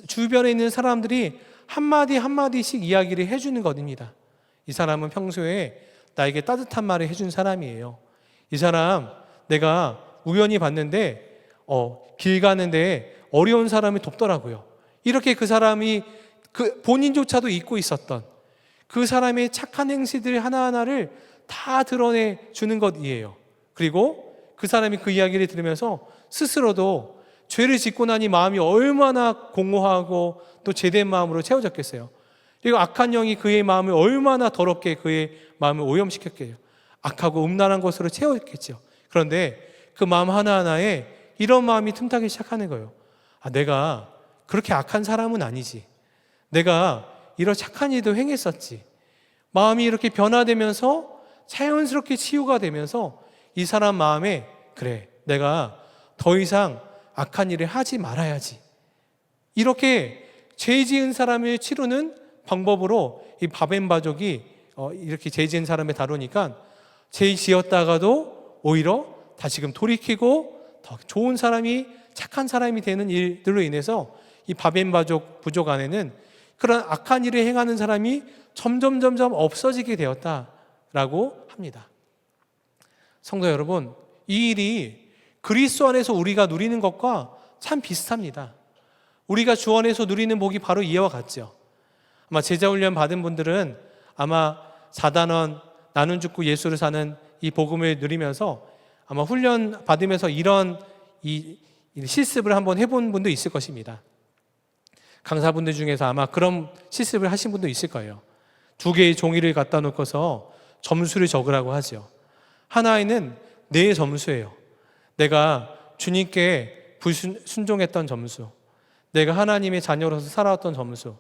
주변에 있는 사람들이 한마디 한마디씩 이야기를 해주는 것입니다. 이 사람은 평소에 나에게 따뜻한 말을 해준 사람이에요. 이 사람 내가 우연히 봤는데 길 가는데 어려운 사람을 돕더라고요. 이렇게 그 사람이 그 본인조차도 잊고 있었던 그 사람의 착한 행실들 하나하나를 다 드러내 주는 것이에요. 그리고 그 사람이 그 이야기를 들으면서 스스로도 죄를 짓고 나니 마음이 얼마나 공허하고 또 죄된 마음으로 채워졌겠어요. 그리고 악한 영이 그의 마음을 얼마나 더럽게 그의 마음을 오염시켰겠어요. 악하고 음란한 것으로 채웠겠죠. 그런데 그 마음 하나하나에 이런 마음이 틈타기 시작하는 거예요. 내가 그렇게 악한 사람은 아니지. 내가 이런 착한 일도 행했었지. 마음이 이렇게 변화되면서 자연스럽게 치유가 되면서 이 사람 마음에 그래, 내가 더 이상 악한 일을 하지 말아야지. 이렇게 죄 지은 사람을 치르는 방법으로 이 바벤바족이 이렇게 죄 지은 사람을 다루니까 죄 지었다가도 오히려 다시금 돌이키고 더 좋은 사람이, 착한 사람이 되는 일들로 인해서 이 바벤바족 부족 안에는 그런 악한 일을 행하는 사람이 점점 없어지게 되었다라고 합니다. 성도 여러분, 이 일이 그리스도 안에서 우리가 누리는 것과 참 비슷합니다. 우리가 주 안에서 누리는 복이 바로 이와 같죠. 아마 제자훈련 받은 분들은 아마 4단원 나눈 죽고 예수를 사는 이 복음을 누리면서 아마 훈련 받으면서 이런 이 실습을 한번 해본 분도 있을 것입니다. 강사분들 중에서 아마 그런 실습을 하신 분도 있을 거예요. 2개의 종이를 갖다 놓고서 점수를 적으라고 하죠. 하나에는 내 점수예요. 내가 주님께 불순종했던 점수, 내가 하나님의 자녀로서 살아왔던 점수,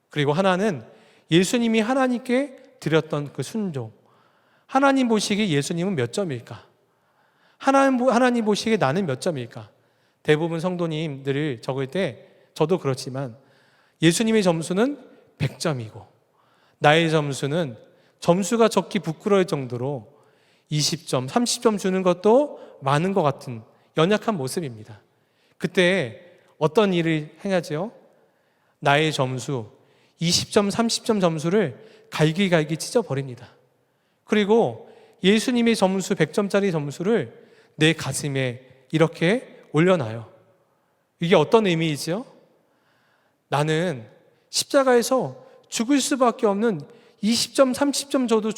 그리고 하나는 예수님이 하나님께 드렸던 그 순종. 하나님 보시기에 예수님은 몇 점일까? 하나님 보시기에 나는 몇 점일까? 대부분 성도님들을 적을 때 저도 그렇지만 예수님의 점수는 100점이고 나의 점수는 점수가 적기 부끄러울 정도로 20점, 30점 주는 것도 많은 것 같은 연약한 모습입니다. 그때 어떤 일을 행하죠? 나의 점수 20점, 30점 점수를 갈기갈기 찢어버립니다. 그리고 예수님의 점수 100점짜리 점수를 내 가슴에 이렇게 올려놔요. 이게 어떤 의미이죠? 나는 십자가에서 죽을 수밖에 없는 20점, 30점 줘도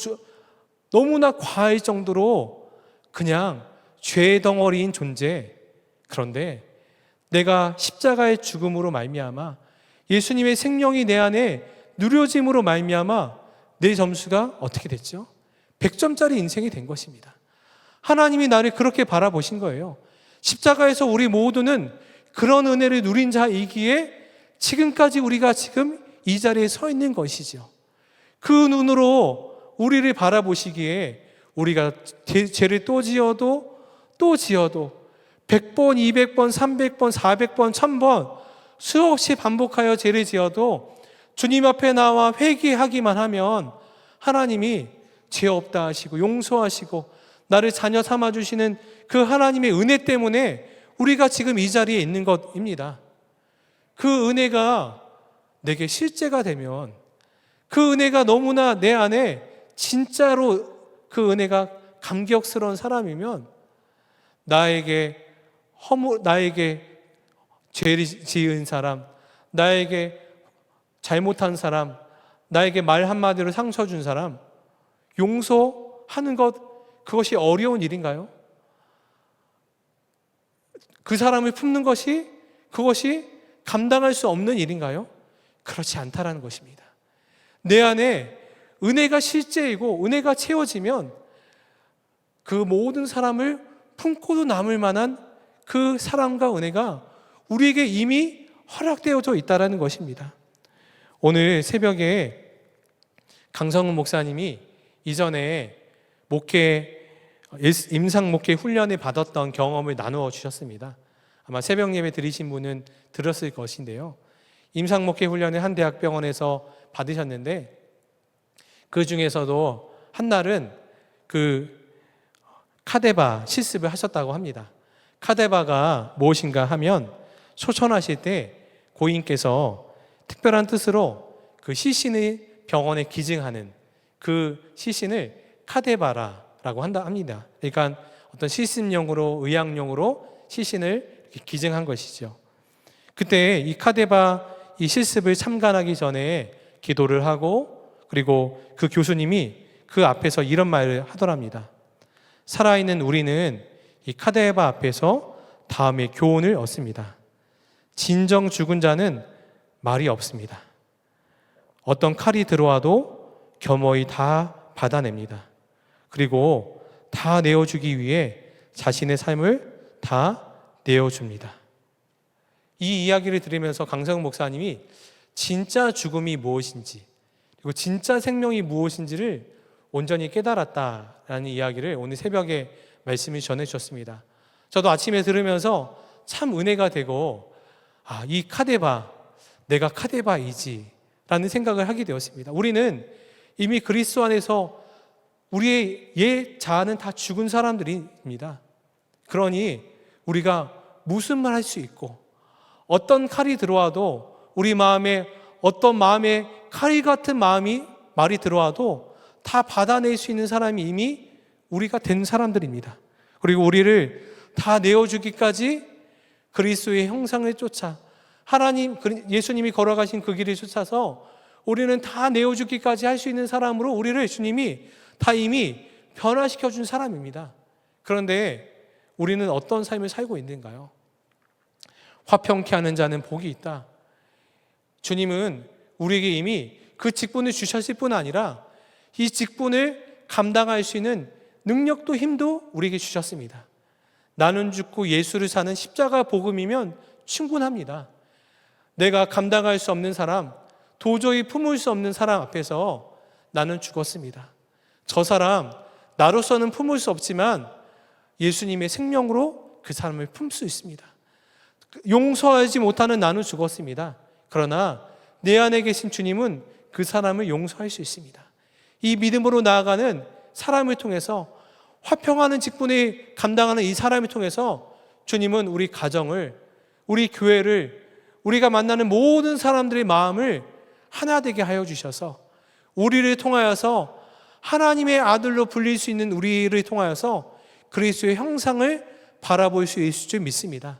너무나 과할 정도로 그냥 죄 덩어리인 존재. 그런데 내가 십자가의 죽음으로 말미암아 예수님의 생명이 내 안에 누려짐으로 말미암아 내 점수가 어떻게 됐죠? 100점짜리 인생이 된 것입니다. 하나님이 나를 그렇게 바라보신 거예요. 십자가에서 우리 모두는 그런 은혜를 누린 자이기에 지금까지 우리가 지금 이 자리에 서 있는 것이죠. 그 눈으로 우리를 바라보시기에 우리가 죄를 또 지어도 100번, 200번, 300번, 400번, 1000번 수없이 반복하여 죄를 지어도 주님 앞에 나와 회개하기만 하면 하나님이 죄 없다 하시고 용서하시고 나를 자녀 삼아주시는 그 하나님의 은혜 때문에 우리가 지금 이 자리에 있는 것입니다. 그 은혜가 내게 실제가 되면, 그 은혜가 너무나 내 안에 진짜로 그 은혜가 감격스러운 사람이면 나에게 죄를 지은 사람, 나에게 잘못한 사람, 나에게 말 한마디로 상처 준 사람 용서하는 것, 그것이 어려운 일인가요? 그 사람을 품는 것이, 그것이 감당할 수 없는 일인가요? 그렇지 않다라는 것입니다. 내 안에 은혜가 실제이고 은혜가 채워지면 그 모든 사람을 품고도 남을 만한 그 사랑과 은혜가 우리에게 이미 허락되어져 있다는 것입니다. 오늘 새벽에 강성훈 목사님이 이전에 임상 목회 훈련을 받았던 경험을 나누어 주셨습니다. 아마 새벽 예배 들으신 분은 들었을 것인데요. 임상 목회 훈련을 한 대학병원에서 받으셨는데 그 중에서도 한 날은 그 카데바 실습을 하셨다고 합니다. 카데바가 무엇인가 하면 소천하실 때 고인께서 특별한 뜻으로 그 시신을 병원에 기증하는 그 시신을 카데바라라고 합니다. 그러니까 어떤 실습용으로, 의학용으로 시신을 이렇게 기증한 것이죠. 그때 이 카데바 이 실습을 참관하기 전에 기도를 하고, 그리고 그 교수님이 그 앞에서 이런 말을 하더랍니다. 살아있는 우리는 이 카데바 앞에서 다음에 교훈을 얻습니다. 진정 죽은 자는 말이 없습니다. 어떤 칼이 들어와도 겸허히 다 받아냅니다. 그리고 다 내어주기 위해 자신의 삶을 다 내어줍니다. 이 이야기를 들으면서 강성훈 목사님이 진짜 죽음이 무엇인지, 그리고 진짜 생명이 무엇인지를 온전히 깨달았다라는 이야기를 오늘 새벽에 말씀을 전해주셨습니다. 저도 아침에 들으면서 참 은혜가 되고, 이 카데바, 내가 카데바이지 라는 생각을 하게 되었습니다. 우리는 이미 그리스도 안에서 우리의 옛 자아는 다 죽은 사람들입니다. 그러니 우리가 무슨 말 할 수 있고, 어떤 칼이 들어와도 우리 마음에 어떤 마음에 칼이 같은 말이 들어와도 다 받아낼 수 있는 사람이 이미 우리가 된 사람들입니다. 그리고 우리를 다 내어주기까지 그리스도의 형상을 쫓아 예수님이 걸어가신 그 길을 쫓아서 우리는 다 내어주기까지 할 수 있는 사람으로 우리를 주님이 다 이미 변화시켜 준 사람입니다. 그런데 우리는 어떤 삶을 살고 있는가요? 화평케 하는 자는 복이 있다. 주님은 우리에게 이미 그 직분을 주셨을 뿐 아니라 이 직분을 감당할 수 있는 능력도 힘도 우리에게 주셨습니다. 나는 죽고 예수를 사는 십자가 복음이면 충분합니다. 내가 감당할 수 없는 사람, 도저히 품을 수 없는 사람 앞에서 나는 죽었습니다. 저 사람 나로서는 품을 수 없지만 예수님의 생명으로 그 사람을 품 수 있습니다. 용서하지 못하는 나는 죽었습니다. 그러나 내 안에 계신 주님은 그 사람을 용서할 수 있습니다. 이 믿음으로 나아가는 사람을 통해서, 화평하는 직분을 감당하는 이 사람을 통해서 주님은 우리 가정을, 우리 교회를, 우리가 만나는 모든 사람들의 마음을 하나 되게 하여 주셔서 우리를 통하여서 하나님의 아들로 불릴 수 있는 우리를 통하여서 그리스도의 형상을 바라볼 수 있을 줄 믿습니다.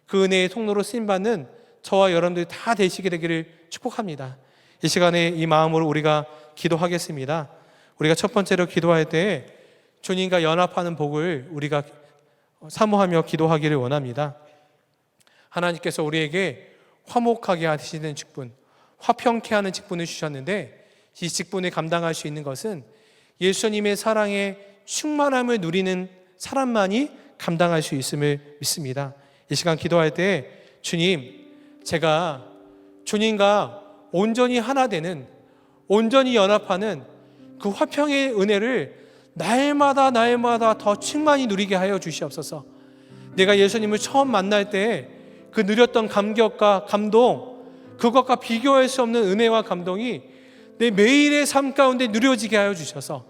그 은혜의 통로로 쓰임받는 저와 여러분들이 다 되시게 되기를 축복합니다. 이 시간에 이 마음으로 우리가 기도하겠습니다. 우리가 첫 번째로 기도할 때 주님과 연합하는 복을 우리가 사모하며 기도하기를 원합니다. 하나님께서 우리에게 화목하게 하시는 직분, 화평케 하는 직분을 주셨는데 이 직분을 감당할 수 있는 것은 예수님의 사랑의 충만함을 누리는 사람만이 감당할 수 있음을 믿습니다. 이 시간 기도할 때 주님, 제가 주님과 온전히 하나 되는, 온전히 연합하는 그 화평의 은혜를 날마다 더 충만히 누리게 하여 주시옵소서. 내가 예수님을 처음 만날 때 그 누렸던 감격과 감동, 그것과 비교할 수 없는 은혜와 감동이 내 매일의 삶 가운데 누려지게 하여 주셔서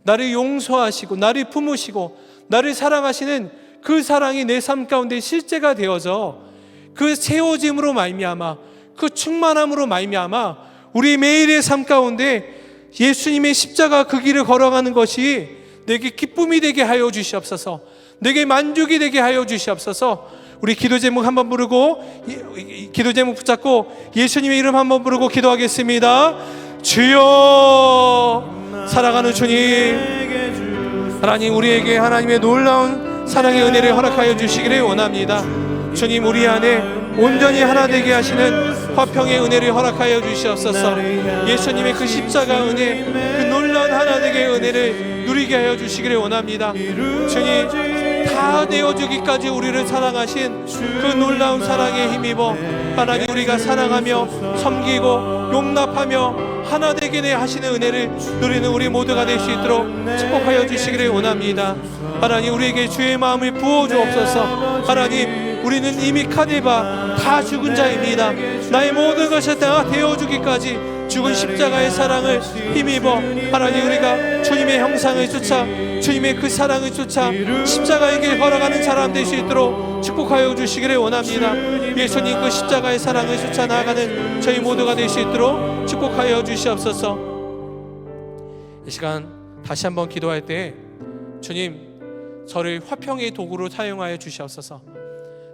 나를 용서하시고 나를 품으시고 나를 사랑하시는 그 사랑이 내 삶 가운데 실제가 되어서 그 세워짐으로 말미암아, 그 충만함으로 말미암아 우리 매일의 삶 가운데 예수님의 십자가 그 길을 걸어가는 것이 내게 기쁨이 되게 하여 주시옵소서. 내게 만족이 되게 하여 주시옵소서. 우리 기도 제목 한번 부르고, 기도 제목 붙잡고 예수님의 이름 한번 부르고 기도하겠습니다. 주여, 사랑하는 주님, 하나님, 우리에게 하나님의 놀라운 사랑의 은혜를 허락하여 주시기를 원합니다. 주님, 우리 안에 온전히 하나 되게 하시는 화평의 은혜를 허락하여 주시옵소서. 예수님의 그 십자가 은혜, 그 놀라운 하나 되게 은혜를 누리게 하여 주시기를 원합니다. 주님, 다 내어주기까지 우리를 사랑하신 그 놀라운 사랑에 힘입어 하나님, 우리가 사랑하며 섬기고 용납하며 하나 되게 하시는 은혜를 누리는 우리 모두가 될 수 있도록 축복하여 주시기를 원합니다. 하나님, 우리에게 주의 마음을 부어주옵소서. 하나님, 우리는 이미 카데바 다 죽은 자입니다. 나의 모든 것을 다 되어주기까지 죽은 십자가의 사랑을 힘입어 하나님, 우리가 주님의 형상을 쫓아 주님의 그 사랑을 쫓아 십자가의 길 걸어가는 사람 될 수 있도록 축복하여 주시기를 원합니다. 예수님 그 십자가의 사랑을 쫓아 나아가는 저희 모두가 될 수 있도록 축복하여 주시옵소서. 이 시간 다시 한번 기도할 때 주님, 저를 화평의 도구로 사용하여 주시옵소서.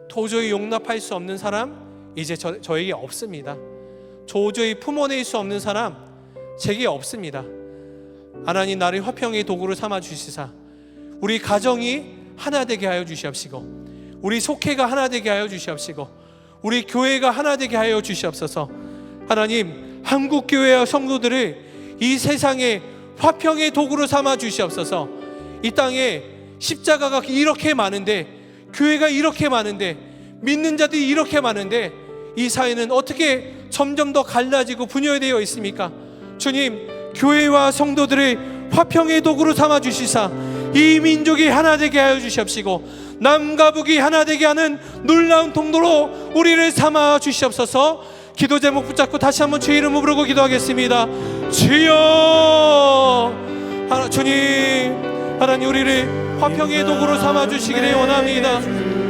도저히 용납할 수 없는 사람 이제 저에게 없습니다. 도저히 품어낼 수 없는 사람 제게 없습니다. 하나님, 나를 화평의 도구로 삼아 주시사 우리 가정이 하나 되게 하여 주시옵시고, 우리 속회가 하나 되게 하여 주시옵시고, 우리 교회가 하나 되게 하여 주시옵소서. 하나님, 한국 교회와 성도들을 이 세상에 화평의 도구로 삼아 주시옵소서. 이 땅에 십자가가 이렇게 많은데, 교회가 이렇게 많은데, 믿는 자들이 이렇게 많은데 이 사회는 어떻게 점점 더 갈라지고 분열되어 있습니까? 주님, 교회와 성도들을 화평의 도구로 삼아 주시사 이 민족이 하나 되게 하여 주시옵시고, 남과 북이 하나 되게 하는 놀라운 통로로 우리를 삼아 주시옵소서. 기도 제목 붙잡고 다시 한번 주의 이름을 부르고 기도하겠습니다. 주여, 주님, 하나님, 우리를 화평의 도구로 삼아 주시기를 원합니다.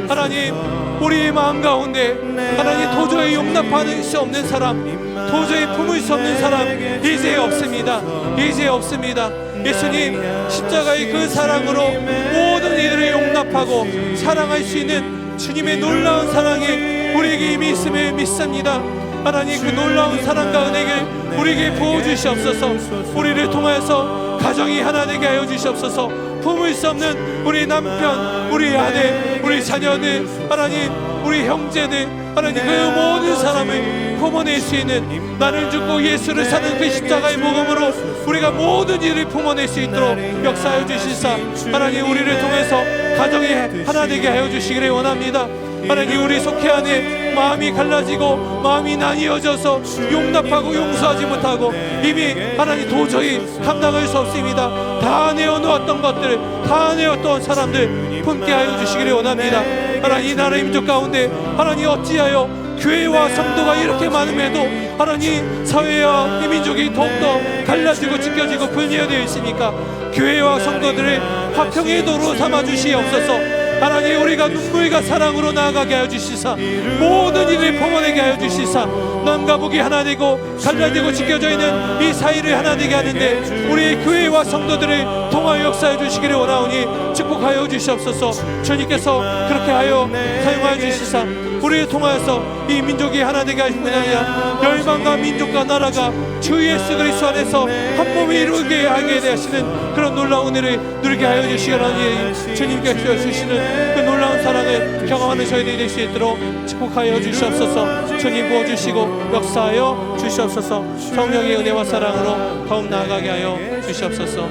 하나님, 우리의 마음 가운데 하나님 도저히 용납할 수 없는 사람, 도저히 품을 수 없는 사람 이제 없습니다. 이제 없습니다. 예수님 십자가의 그 사랑으로 모든 이들을 용납하고 사랑할 수 있는 주님의 놀라운 사랑이 우리에게 이미 있음을 믿습니다. 하나님, 그 놀라운 사랑과 은혜를 우리에게 부어주시옵소서. 우리를 통하여서 가정이 하나 되게 하여 주시옵소서. 품을 수 없는 우리 남편, 우리 아내, 우리 자녀들, 하나님, 우리 형제들, 하나님, 그 모든 사람을 품어낼 수 있는, 나를 죽고 예수를 사는 그 십자가의 복음으로 우리가 모든 일을 품어낼 수 있도록 역사하여 주시사 하나님, 우리를 통해서 가정이 하나 되게 하여 주시기를 원합니다. 하나님, 우리 속회 안에 마음이 갈라지고 마음이 나뉘어져서 용납하고 용서하지 못하고 이미 하나님 도저히 감당할 수 없습니다. 다 내어놓았던 것들, 다 내었던 사람들 품게 하여 주시기를 원합니다. 하나님, 이 나라의 민족 가운데 하나님, 어찌하여 교회와 성도가 이렇게 많음에도 하나님, 사회와 이 민족이 더욱더 갈라지고 찢겨지고 분열되어 있습니까? 교회와 성도들을 화평의 도로 삼아 주시옵소서. 하나님, 우리가 눈물과 사랑으로 나아가게 하여 주시사 모든 일을 품어내게 하여 주시사 남과 북이 하나 되고 갈라지고 찢겨져 있는 이 사이를 하나 되게 하는데 우리의 교회와 성도들을 통하여 역사해 주시기를 원하오니 축복하여 주시옵소서. 주님께서 그렇게 하여 사용하여 주시사 우리를 통하여서 이 민족이 하나 되게 하신 분이 아니라 열방과 민족과 나라가 주 예수 그리스도 안에서 한 몸이 이루게 하게 되시는 그런 놀라운 은혜를 누리게 하여 주시기 원하오니 주님께서 주시는 그 놀라운 사랑을 경험하는 저희들이 될 수 있도록 축복하여 주시옵소서. 주님 부어주시고 역사하여 주시옵소서. 성령의 은혜와 사랑으로 더욱 나아가게 하여 주시옵소서.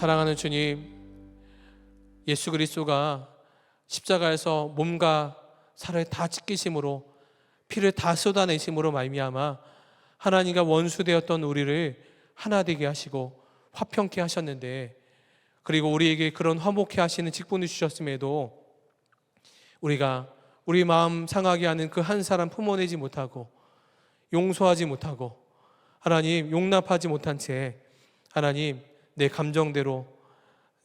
사랑하는 주님, 예수 그리스도가 십자가에서 몸과 살을 다 찢기심으로, 피를 다 쏟아내심으로 말미암아 하나님과 원수되었던 우리를 하나 되게 하시고 화평케 하셨는데, 그리고 우리에게 그런 화목케 하시는 직분을 주셨음에도 우리가 우리 마음 상하게 하는 그 한 사람 품어내지 못하고 용서하지 못하고 하나님 용납하지 못한 채 하나님 내 감정대로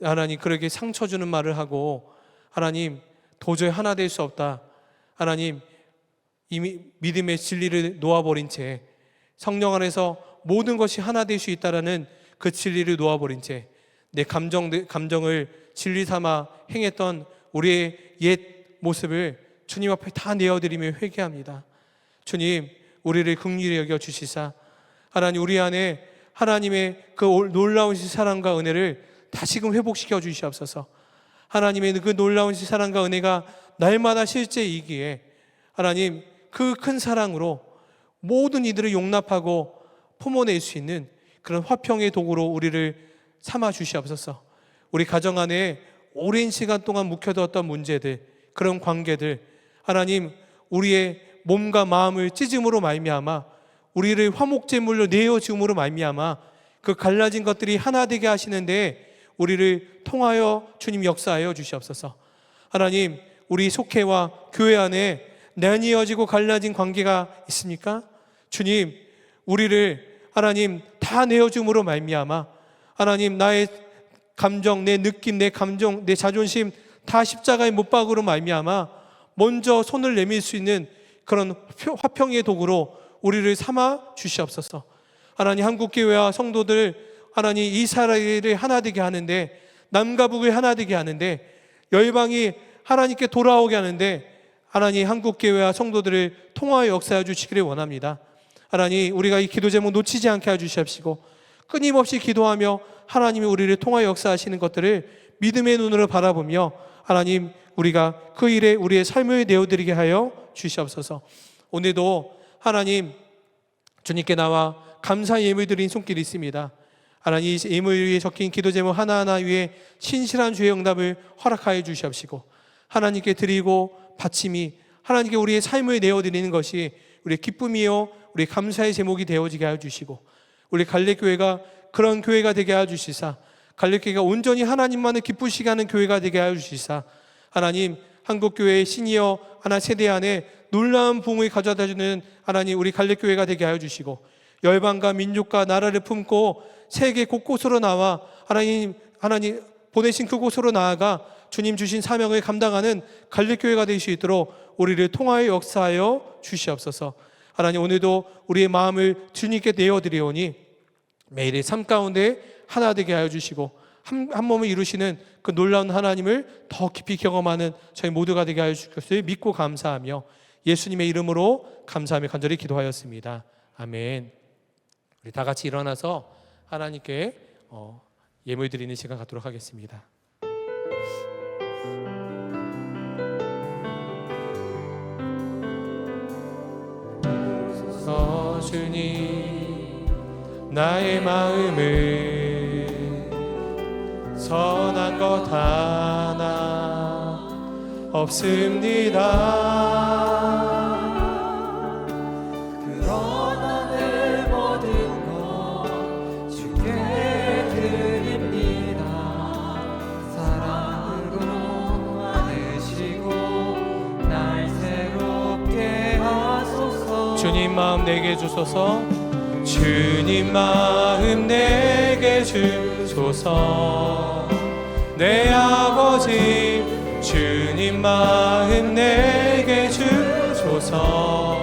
하나님 그렇게 상처 주는 말을 하고 하나님 도저히 하나 될 수 없다, 하나님 이미 믿음의 진리를 놓아버린 채 성령 안에서 모든 것이 하나 될 수 있다라는 그 진리를 놓아버린 채 내 감정을 진리 삼아 행했던 우리의 옛 모습을 주님 앞에 다 내어드리며 회개합니다. 주님, 우리를 긍휼히 여겨 주시사 하나님 우리 안에 하나님의 그 놀라운 사랑과 은혜를 다시금 회복시켜 주시옵소서. 하나님의 그 놀라운 사랑과 은혜가 날마다 실제이기에 하나님 그 큰 사랑으로 모든 이들을 용납하고 품어낼 수 있는 그런 화평의 도구로 우리를 삼아 주시옵소서. 우리 가정 안에 오랜 시간 동안 묵혀두었던 문제들, 그런 관계들 하나님 우리의 몸과 마음을 찢음으로 말미암아 우리를 화목제물로 내어줌으로 말미암아 그 갈라진 것들이 하나 되게 하시는데 우리를 통하여 주님 역사하여 주시옵소서. 하나님 우리 속회와 교회 안에 나뉘어지고 갈라진 관계가 있습니까? 주님 우리를 하나님 다 내어줌으로 말미암아 하나님 나의 감정, 내 느낌, 내 감정, 내 자존심 다 십자가의 못 박으로 말미암아 먼저 손을 내밀 수 있는 그런 화평의 도구로 우리를 삼아 주시옵소서. 하나님 한국교회와 성도들 하나님 이스라엘을 하나 되게 하는데, 남과 북을 하나 되게 하는데, 열방이 하나님께 돌아오게 하는데 하나님 한국교회와 성도들을 통하여 역사해 주시기를 원합니다. 하나님 우리가 이 기도 제목 놓치지 않게 해주시옵시고 끊임없이 기도하며 하나님이 우리를 통하여 역사하시는 것들을 믿음의 눈으로 바라보며 하나님 우리가 그 일에 우리의 삶을 내어드리게 하여 주시옵소서. 오늘도 하나님 주님께 나와 감사 예물 드린 손길이 있습니다. 하나님 이 예물 위에 적힌 기도 제목 하나하나 위에 신실한 주의 응답을 허락하여 주시옵시고 하나님께 드리고 바침이 하나님께 우리의 삶을 내어드리는 것이 우리의 기쁨이요 우리 감사의 제목이 되어지게 하여 주시고 우리 갈렙교회가 그런 교회가 되게 하여 주시사 갈렙교회가 온전히 하나님만을 기쁘시게 하는 교회가 되게 하여 주시사 하나님 한국교회의 시니어 하나 세대 안에 놀라운 부흥을 가져다주는 하나님 우리 갈렙교회가 되게 하여 주시고 열방과 민족과 나라를 품고 세계 곳곳으로 나와 하나님 보내신 그곳으로 나아가 주님 주신 사명을 감당하는 갈렙교회가 될 수 있도록 우리를 통하여 역사하여 주시옵소서. 하나님 오늘도 우리의 마음을 주님께 내어드리오니 매일의 삶 가운데 하나 되게 하여 주시고 한 몸을 이루시는 그 놀라운 하나님을 더 깊이 경험하는 저희 모두가 되게 하여 주실 것을 믿고 감사하며 예수님의 이름으로 감사하며 간절히 기도하였습니다. 아멘. 우리 다 같이 일어나서 하나님께 예물 드리는 시간 갖도록 하겠습니다. 주님 나의 마음을 선한 것 하나 없습니다. 그러나 내 모든 것 주께 드립니다. 사랑으로 안으시고 날 새롭게 하소서. 주님 마음 내게 주소서. 주님 마음 내게 주소서. 내 아버지 주님 마음 내게 주소서.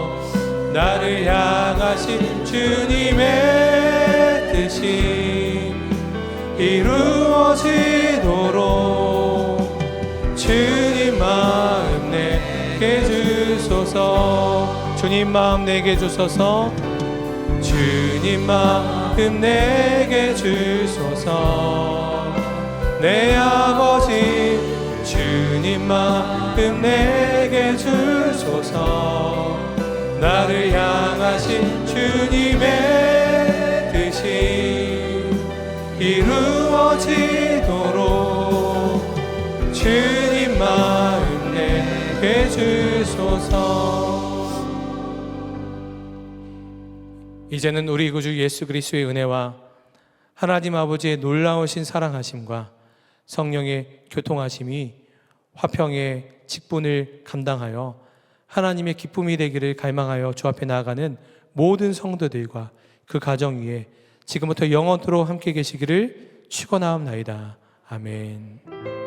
나를 향하신 주님의 뜻이 이루어지도록 주님 마음 내게 주소서. 주님 마음 내게 주소서. 주님 마음 내게 주소서. 내 아버지 주님 마음 내게 주소서. 나를 향하신 주님의 뜻이 이루 이루어지도록 주님 마음 내게 주소서. 이제는 우리 구주 예수 그리스도의 은혜와 하나님 아버지의 놀라우신 사랑하심과 성령의 교통하심이 화평의 직분을 감당하여 하나님의 기쁨이 되기를 갈망하여 주 앞에 나아가는 모든 성도들과 그 가정 위에 지금부터 영원토록 함께 계시기를 축원하옵나이다. 아멘.